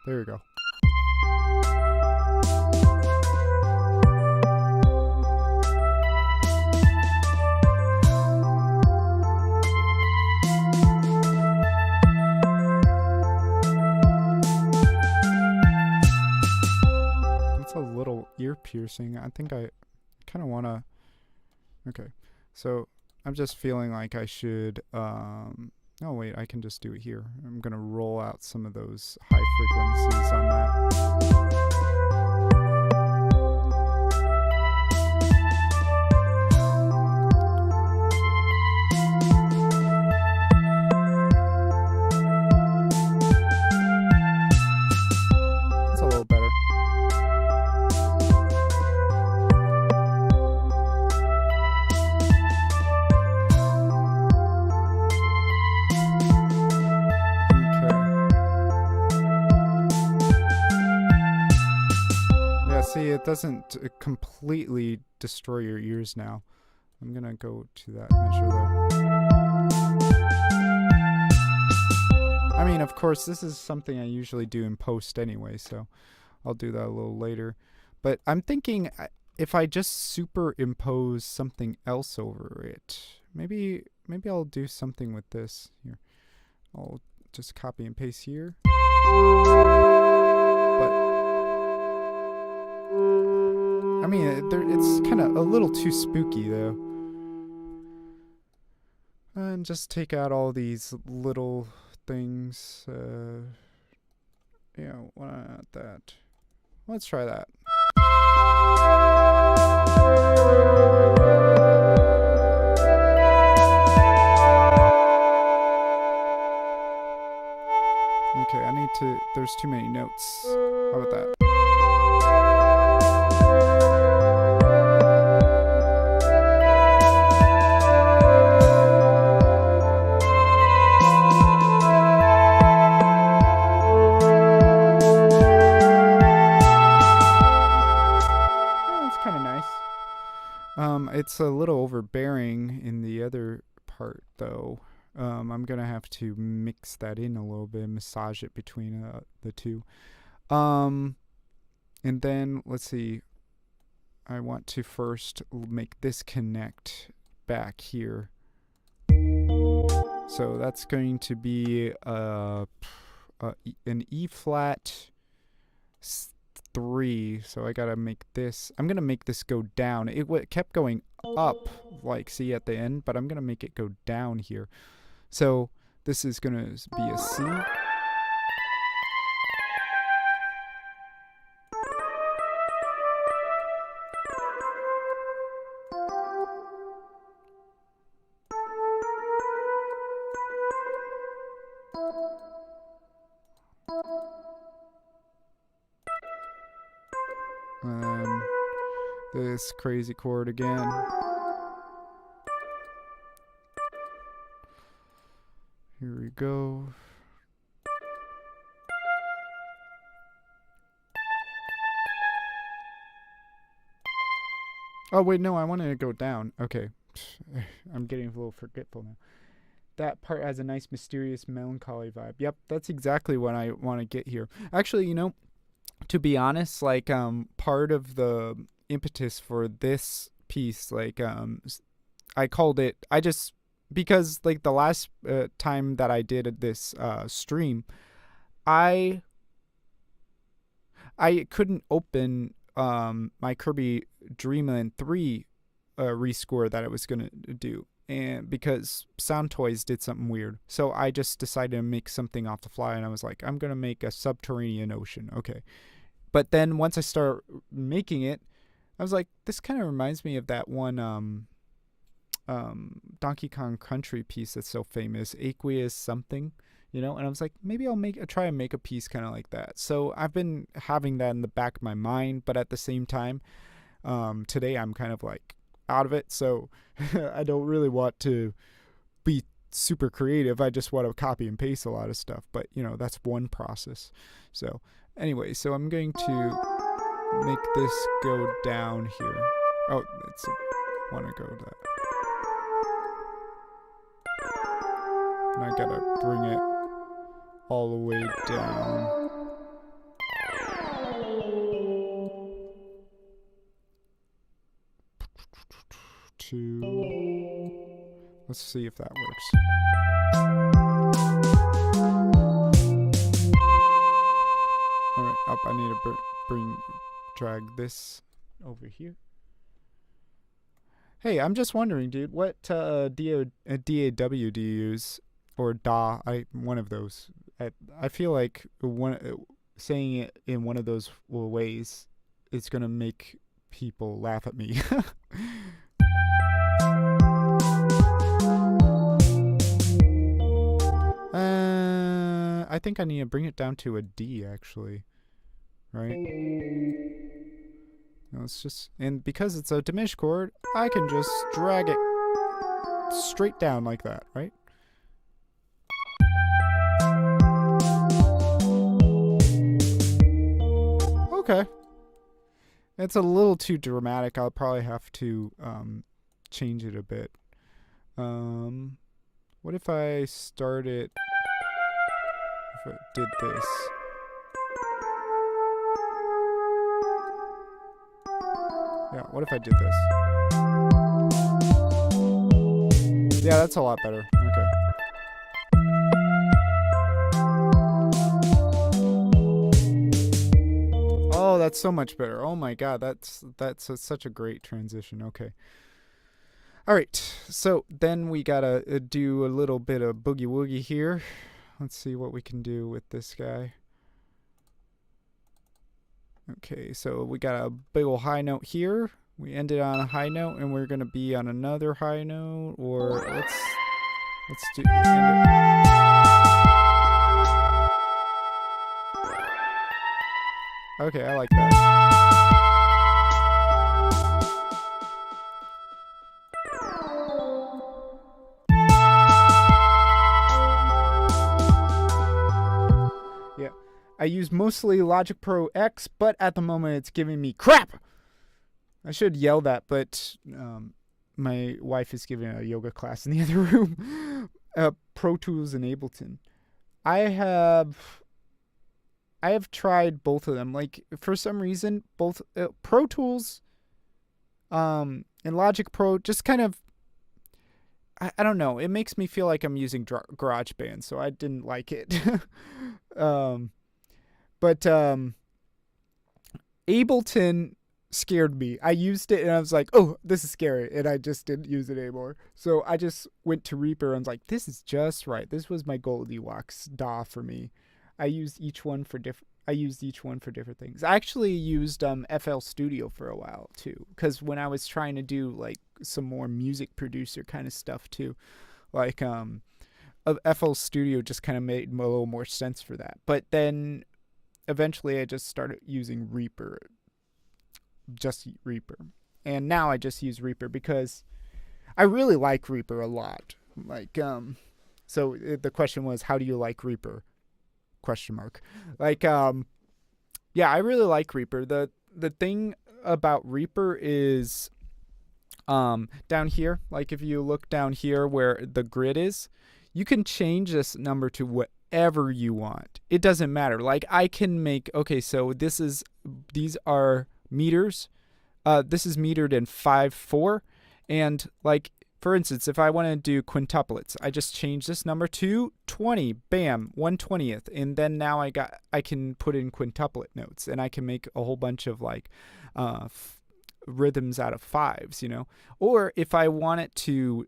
There we go. That's a little ear piercing. I think I kind of want to... Okay. So I'm just feeling like I should... Oh, wait, I can just do it here. I'm going to roll out some of those high frequencies on that. That's a little better. See, it doesn't completely destroy your ears now. I'm gonna go to that measure there. I mean, of course, this is something I usually do in post anyway, so I'll do that a little later. But I'm thinking if I just superimpose something else over it, maybe I'll do something with this. Here, I'll just copy and paste here. I mean, it's kind of a little too spooky, though. And just take out all these little things. Yeah, why not that? Let's try that. Okay, I need to... There's too many notes. How about that? It's a little overbearing in the other part, though. I'm gonna have to mix that in a little bit, massage it between the two. And then, let's see. I want to first make this connect back here. So that's going to be an E flat 3, so I gotta make this. I'm gonna make this go down. It kept going up, like, see at the end, but I'm gonna make it go down here. So this is gonna be a C. And this crazy chord again. Here we go. Oh, wait, no, I wanted to go down. Okay. I'm getting a little forgetful now. That part has a nice, mysterious, melancholy vibe. Yep, that's exactly what I want to get here. Actually, you know, to be honest, like, part of the impetus for this piece, like, I called it, because, like, the last time that I did this stream, I couldn't open my Kirby Dreamland 3 rescore that I was going to do. and because Sound Toys did something weird. So I just decided to make something off the fly, and I was like, I'm going to make a subterranean ocean. Okay. But then once I start making it, I was like, this kind of reminds me of that one Donkey Kong Country piece that's so famous, Aqueous something, and I was like, maybe I'll try and make a piece kind of like that. So I've been having that in the back of my mind, but at the same time, today I'm kind of like out of it, so I don't really want to be super creative. I just want to copy and paste a lot of stuff, but that's one process. So anyway, so I'm going to make this go down here. Oh, I want to go that. And I gotta bring it all the way down. Let's see if that works. Alright, up. I need to drag this over here. Hey, I'm just wondering, dude, what DAW do you use? Or DAW? One of those. I feel like saying it in one of those ways is gonna make people laugh at me. I think I need to bring it down to a D, actually. Right? No, it's just, and because it's a diminished chord, I can just drag it straight down like that, right? Okay. It's a little too dramatic. I'll probably have to change it a bit. What if I started... If I did this... Yeah, what if I did this? Yeah, that's a lot better. Okay. Oh, that's so much better. Oh my god, that's such a great transition. Okay. Alright, so then we gotta do a little bit of boogie woogie here. Let's see what we can do with this guy. Okay, so we got a big ol' high note here. We ended on a high note, and we're gonna be on another high note, or let's do end it. Okay, I like that. Yeah, I use mostly Logic Pro X, but at the moment it's giving me crap. I should yell that, but my wife is giving a yoga class in the other room. Pro Tools and Ableton. I have tried both of them. Like, for some reason, both Pro Tools and Logic Pro just kind of, I don't know. It makes me feel like I'm using GarageBand, so I didn't like it. But Ableton scared me. I used it and I was like, oh, this is scary, and I just didn't use it anymore. So I just went to Reaper and was like, this is just right. This was my Goldilocks DAW for me. I used each one for different things. I actually used FL Studio for a while too, because when I was trying to do like some more music producer kind of stuff too, like FL Studio just kind of made a little more sense for that. But then eventually I just started using Reaper. And now I just use Reaper because I really like Reaper a lot. Like so the question was, how do you like Reaper? ? Like yeah, I really like Reaper. The thing about Reaper is down here, like if you look down here where the grid is, you can change this number to whatever you want. It doesn't matter. Like I can make, okay, so these are meters. This is metered in 5/4, and like for instance, if I want to do quintuplets, I just change this number to 20. Bam, 1/20th, and then now I can put in quintuplet notes, and I can make a whole bunch of like rhythms out of fives, you know. Or if I want it to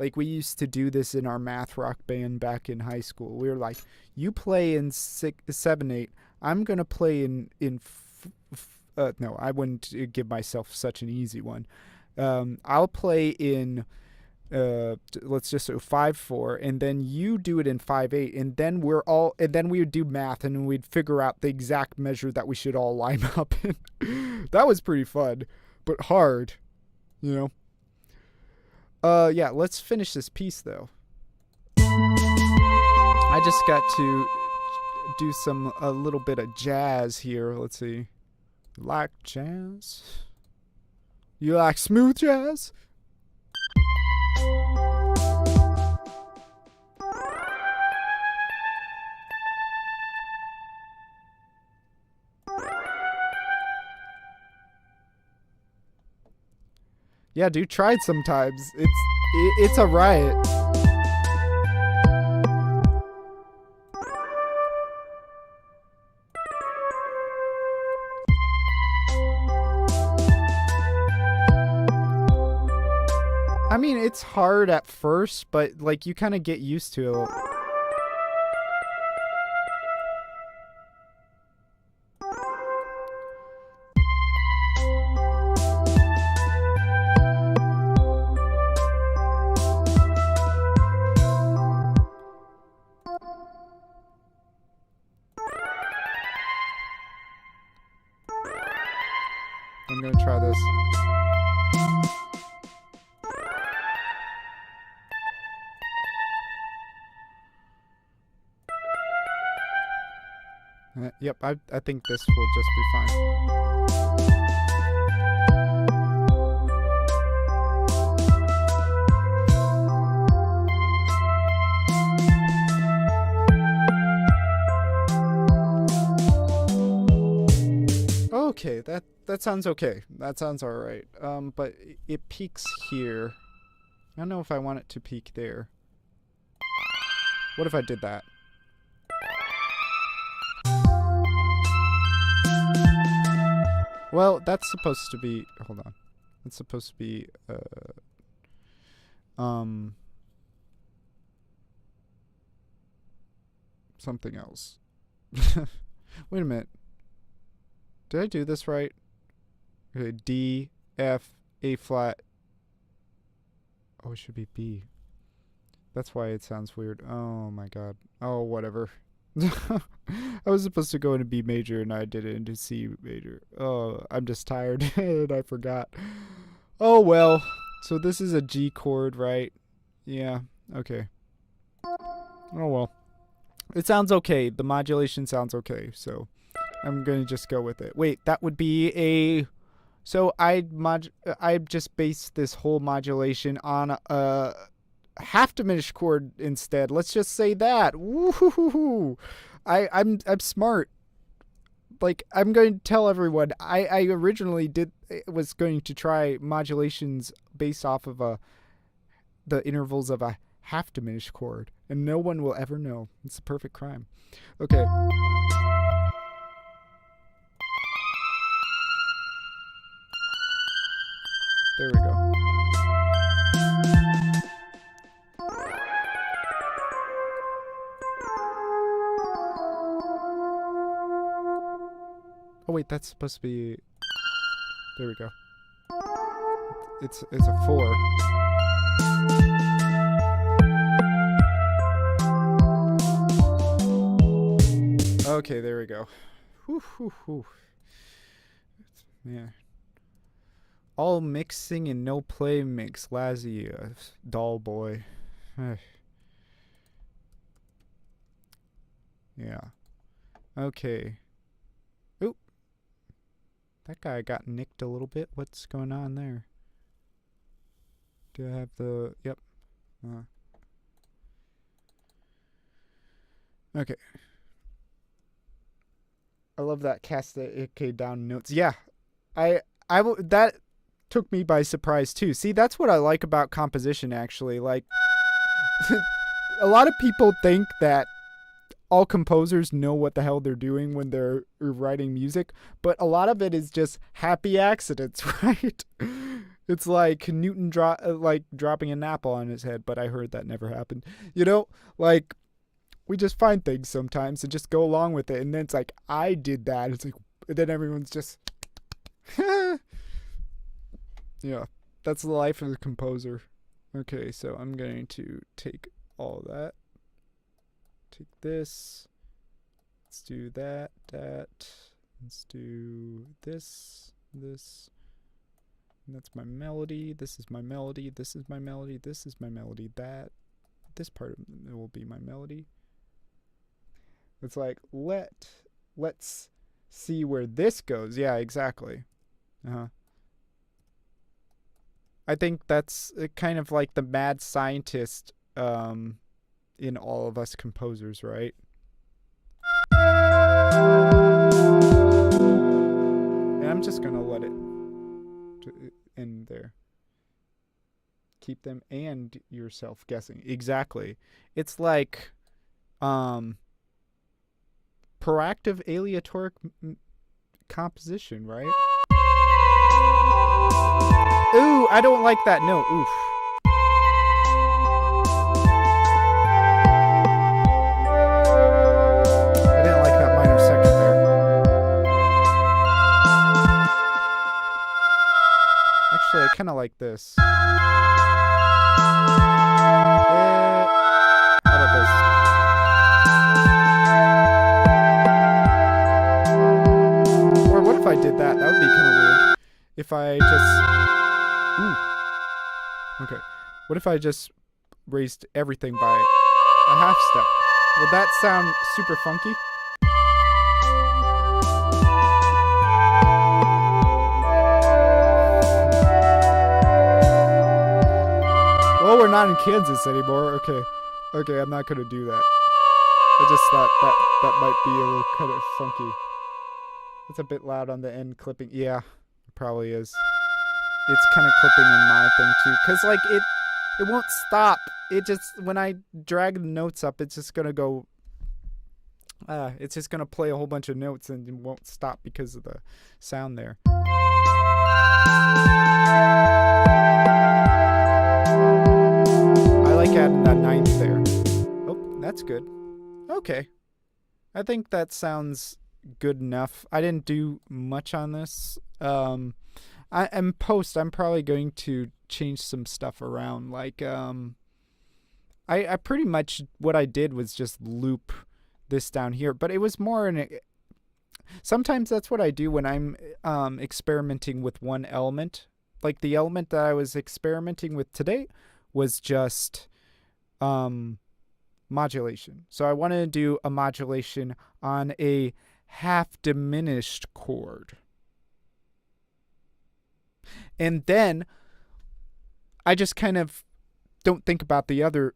Like, we used to do this in our math rock band back in high school. We were like, you play in 7/8. I'm going to play no, I wouldn't give myself such an easy one. I'll play in, let's just say 5/4, and then you do it in 5/8, and then we would do math, and we'd figure out the exact measure that we should all line up in. That was pretty fun, but hard, you know? Yeah, let's finish this piece, though. I just got to do a little bit of jazz here. Let's see. You like jazz? You like smooth jazz? Yeah, dude, try it sometimes. It's a riot. I mean, it's hard at first, but like you kind of get used to it. I'm gonna try this. Yep, I think this will just be fine. Okay, that sounds okay. That sounds all right. But it peaks here. I don't know if I want it to peak there. What if I did that? Well, that's supposed to be, hold on. It's supposed to be, something else. Wait a minute. Did I do this right? Okay, D, F, A flat. Oh, it should be B. That's why it sounds weird. Oh my god. Oh, whatever. I was supposed to go into B major and I did it into C major. Oh, I'm just tired and I forgot. Oh well. So this is a G chord, right? Yeah. Okay. Oh well. It sounds okay. The modulation sounds okay. So I'm going to just go with it. Wait, that would be a... So I just based this whole modulation on a half diminished chord instead. Let's just say that. Woohoo! I'm smart. Like, I'm going to tell everyone. I originally was going to try modulations based off of the intervals of a half diminished chord, and no one will ever know. It's a perfect crime. Okay. There we go. Oh wait, that's supposed to be... There we go. It's a 4. Okay, there we go. Whew, whew, whew. Yeah. All mixing and no play makes Lazzy a dull boy. Yeah. Okay. Oop. That guy got nicked a little bit. What's going on there? Do I have the... Yep. Okay. I love that cast the AK down notes. Yeah. That took me by surprise too. See, that's what I like about composition actually. Like a lot of people think that all composers know what the hell they're doing when they're writing music, but a lot of it is just happy accidents, right? It's like Newton like dropping an apple on his head, but I heard that never happened. Like we just find things sometimes and just go along with it, and then it's like I did that. It's like, and then everyone's just, yeah, that's the life of the composer. Okay, so I'm going to take all that. Take this. Let's do that. Let's do this. And that's my melody. This is my melody. This is my melody. This is my melody. This part of it will be my melody. It's like, let's see where this goes. Yeah, exactly. I think that's kind of like the mad scientist in all of us composers, right? And I'm just gonna let it end there. Keep them and yourself guessing. Exactly. It's like proactive aleatoric composition, right? Ooh, I don't like that note. Oof. I didn't like that minor second there. Actually, I kind of like this. How about this? Or what if I did that? That would be kind of weird. If I just... Ooh. Okay. What if I just raised everything by a half step? Would that sound super funky? Well, we're not in Kansas anymore. Okay, I'm not gonna do that. I just thought that might be a little kind of funky. It's a bit loud on the end clipping. Yeah, it probably is. It's kind of clipping in my thing too, cause like it won't stop. It just, when I drag the notes up, it's just gonna go. It's just gonna play a whole bunch of notes and it won't stop because of the sound there. I like adding that ninth there. Oh, that's good. Okay, I think that sounds good enough. I didn't do much on this. I'm probably going to change some stuff around. Like, I pretty much, what I did was just loop this down here, but it was more sometimes that's what I do when I'm experimenting with one element. Like the element that I was experimenting with today was just modulation. So I wanted to do a modulation on a half diminished chord. And then I just kind of don't think about the other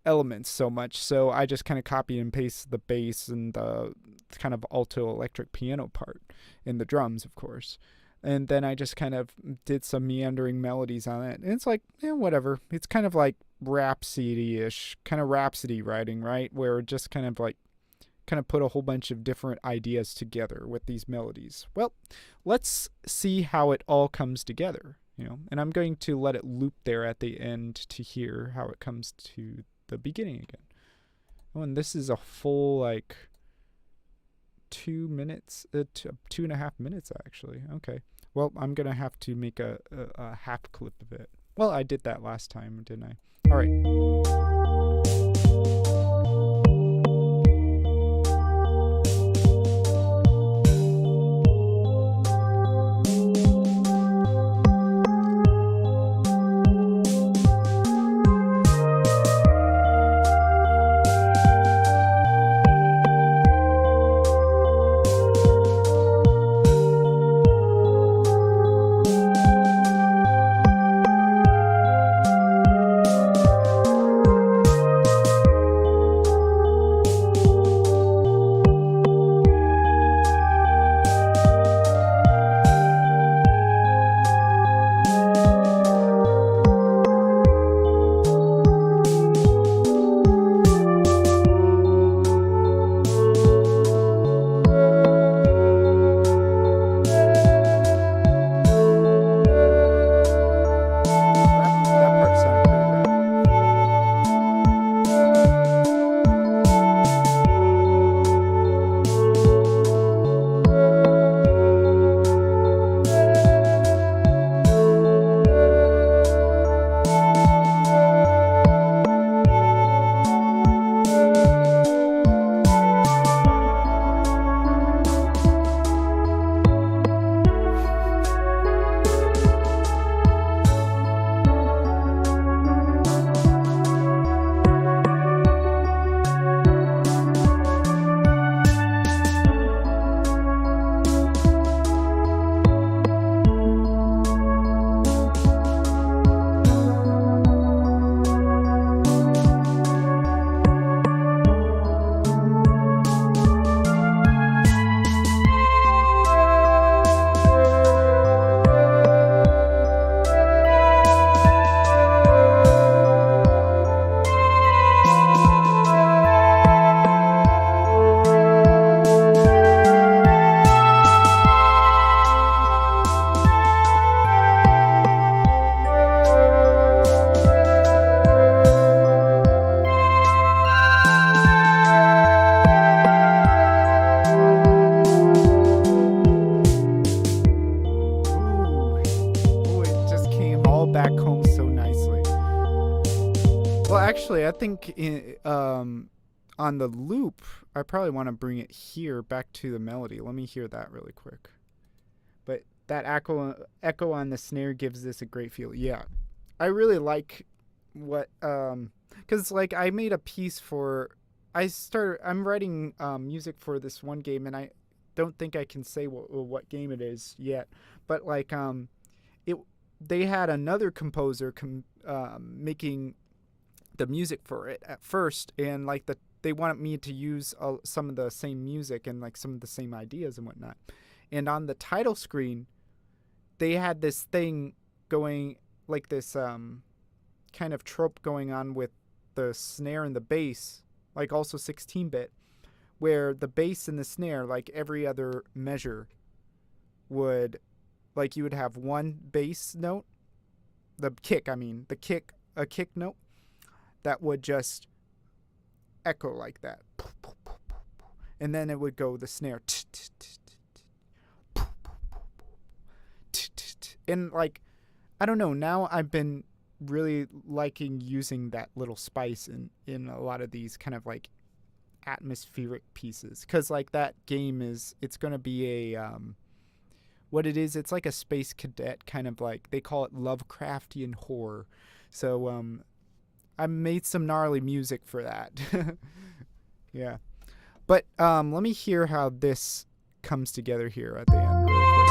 elements so much. So I just kind of copy and paste the bass and the kind of alto electric piano part in the drums, of course. And then I just kind of did some meandering melodies on it. And it's like, whatever. It's kind of like Rhapsody-ish, kind of Rhapsody writing, right? Where it just kind of put a whole bunch of different ideas together with these melodies. Well, let's see how it all comes together, and I'm going to let it loop there at the end to hear how it comes to the beginning again. Oh, and this is a full, 2 minutes, 2.5 minutes, actually. Okay. Well, I'm going to have to make a half clip of it. Well, I did that last time, didn't I? All right. actually, I think on the loop, I probably want to bring it here back to the melody. Let me hear that really quick. But that echo on the snare gives this a great feel. Yeah, I really like what because like I made a piece for I'm writing music for this one game, and I don't think I can say what game it is yet, but like it they had another composer making the music for it at first, and like they wanted me to use some of the same music and like some of the same ideas and whatnot. And on the title screen, they had this thing going, like this kind of trope going on with the snare and the bass, like also 16-bit, where the bass and the snare, like every other measure, would, like you would have one bass note, a kick note that would just echo like that. And then it would go the snare. And like, I don't know, now I've been really liking using that little spice in a lot of these kind of like atmospheric pieces. Cause like that game it's going to be a, what it is, it's like a space cadet kind of like, they call it Lovecraftian horror. So, I made some gnarly music for that. Yeah. But let me hear how this comes together here at the end really quick.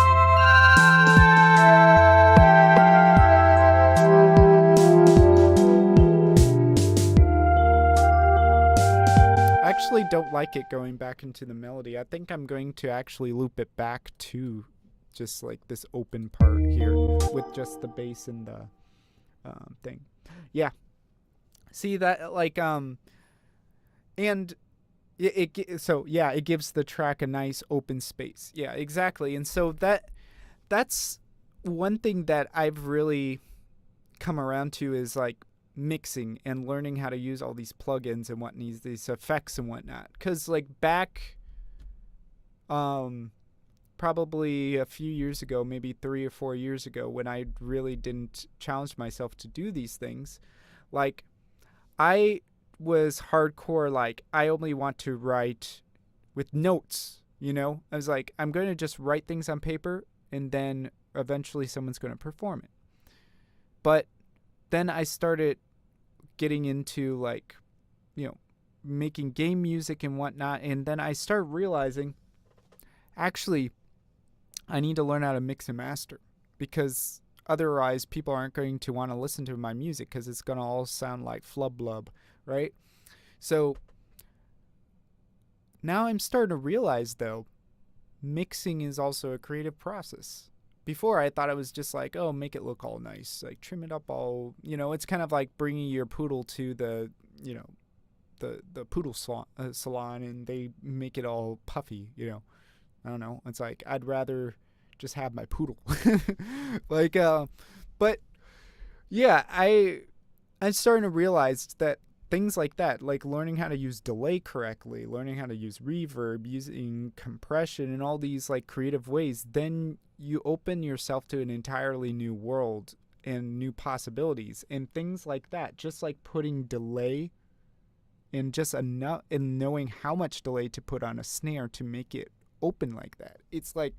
I actually don't like it going back into the melody. I think I'm going to actually loop it back to just like this open part here with just the bass and the thing. Yeah. See that, like, and it gives the track a nice open space. Yeah, exactly. And so that's one thing that I've really come around to is like mixing and learning how to use all these plugins and these effects and whatnot. Cause like back, probably a few years ago, maybe 3 or 4 years ago, when I really didn't challenge myself to do these things, like, I was hardcore, like, I only want to write with notes, you know? I was like, I'm going to just write things on paper, and then eventually someone's going to perform it. But then I started getting into, like, you know, making game music and whatnot, and then I started realizing, actually, I need to learn how to mix and master, because otherwise people aren't going to want to listen to my music because it's going to all sound like flub blub, right? So now I'm starting to realize, though, mixing is also a creative process. Before I thought it was just like, oh, make it look all nice, like trim it up all, you know, it's kind of like bringing your poodle to the, you know, the poodle salon and they make it all puffy, you know. I don't know. It's like, I'd rather just have my poodle. Like, but yeah, I'm starting to realize that things like that, like learning how to use delay correctly, learning how to use reverb, using compression and all these like creative ways, then you open yourself to an entirely new world and new possibilities and things like that. Just like putting delay and just enough and knowing how much delay to put on a snare to make it open like that. It's like,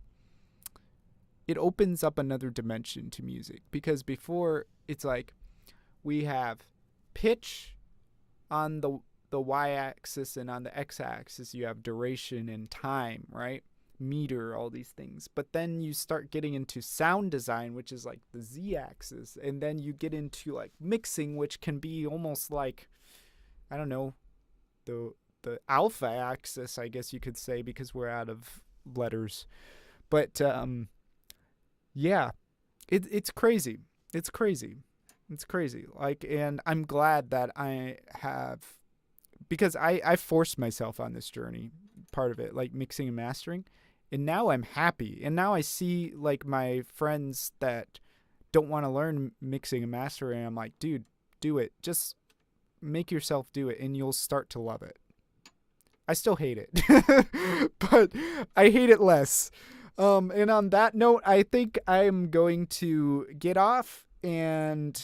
it opens up another dimension to music, because before it's like we have pitch on the y-axis, and on the x-axis you have duration and time, right? Meter, all these things. But then you start getting into sound design, which is like the z-axis, and then you get into like mixing, which can be almost like, I don't know, the alpha axis, I guess you could say, because we're out of letters. But yeah, it's crazy. It's crazy. It's crazy. Like, and I'm glad that I have, because I forced myself on this journey, part of it, like mixing and mastering, and now I'm happy. And now I see like my friends that don't want to learn mixing and mastering. I'm like, dude, do it. Just make yourself do it, and you'll start to love it. I still hate it, but I hate it less. And on that note, I think I'm going to get off and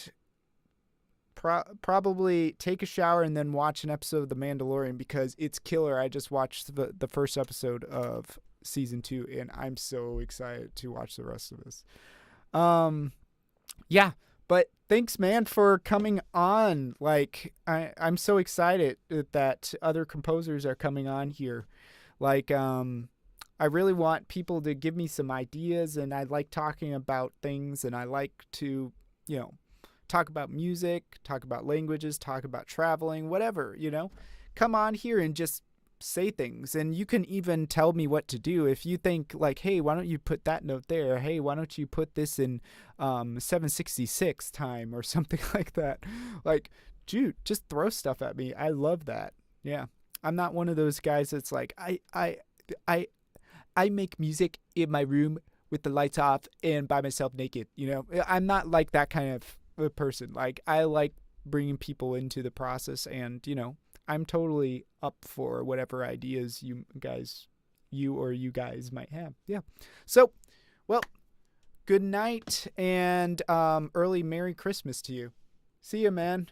probably take a shower and then watch an episode of The Mandalorian because it's killer. I just watched the first episode of season 2, and I'm so excited to watch the rest of this. Yeah, but thanks, man, for coming on. Like, I'm so excited that other composers are coming on here. Like, I really want people to give me some ideas, and I like talking about things, and I like to, talk about music, talk about languages, talk about traveling, whatever, Come on here and just say things, and you can even tell me what to do. If you think like, hey, why don't you put that note there? Hey, why don't you put this in 766 time or something like that? Like, dude, just throw stuff at me. I love that. Yeah. I'm not one of those guys that's like, I make music in my room with the lights off and by myself naked. I'm not like that kind of a person. Like, I like bringing people into the process, and I'm totally up for whatever ideas you guys might have. Yeah. So, well, good night and early Merry Christmas to you. See ya, man.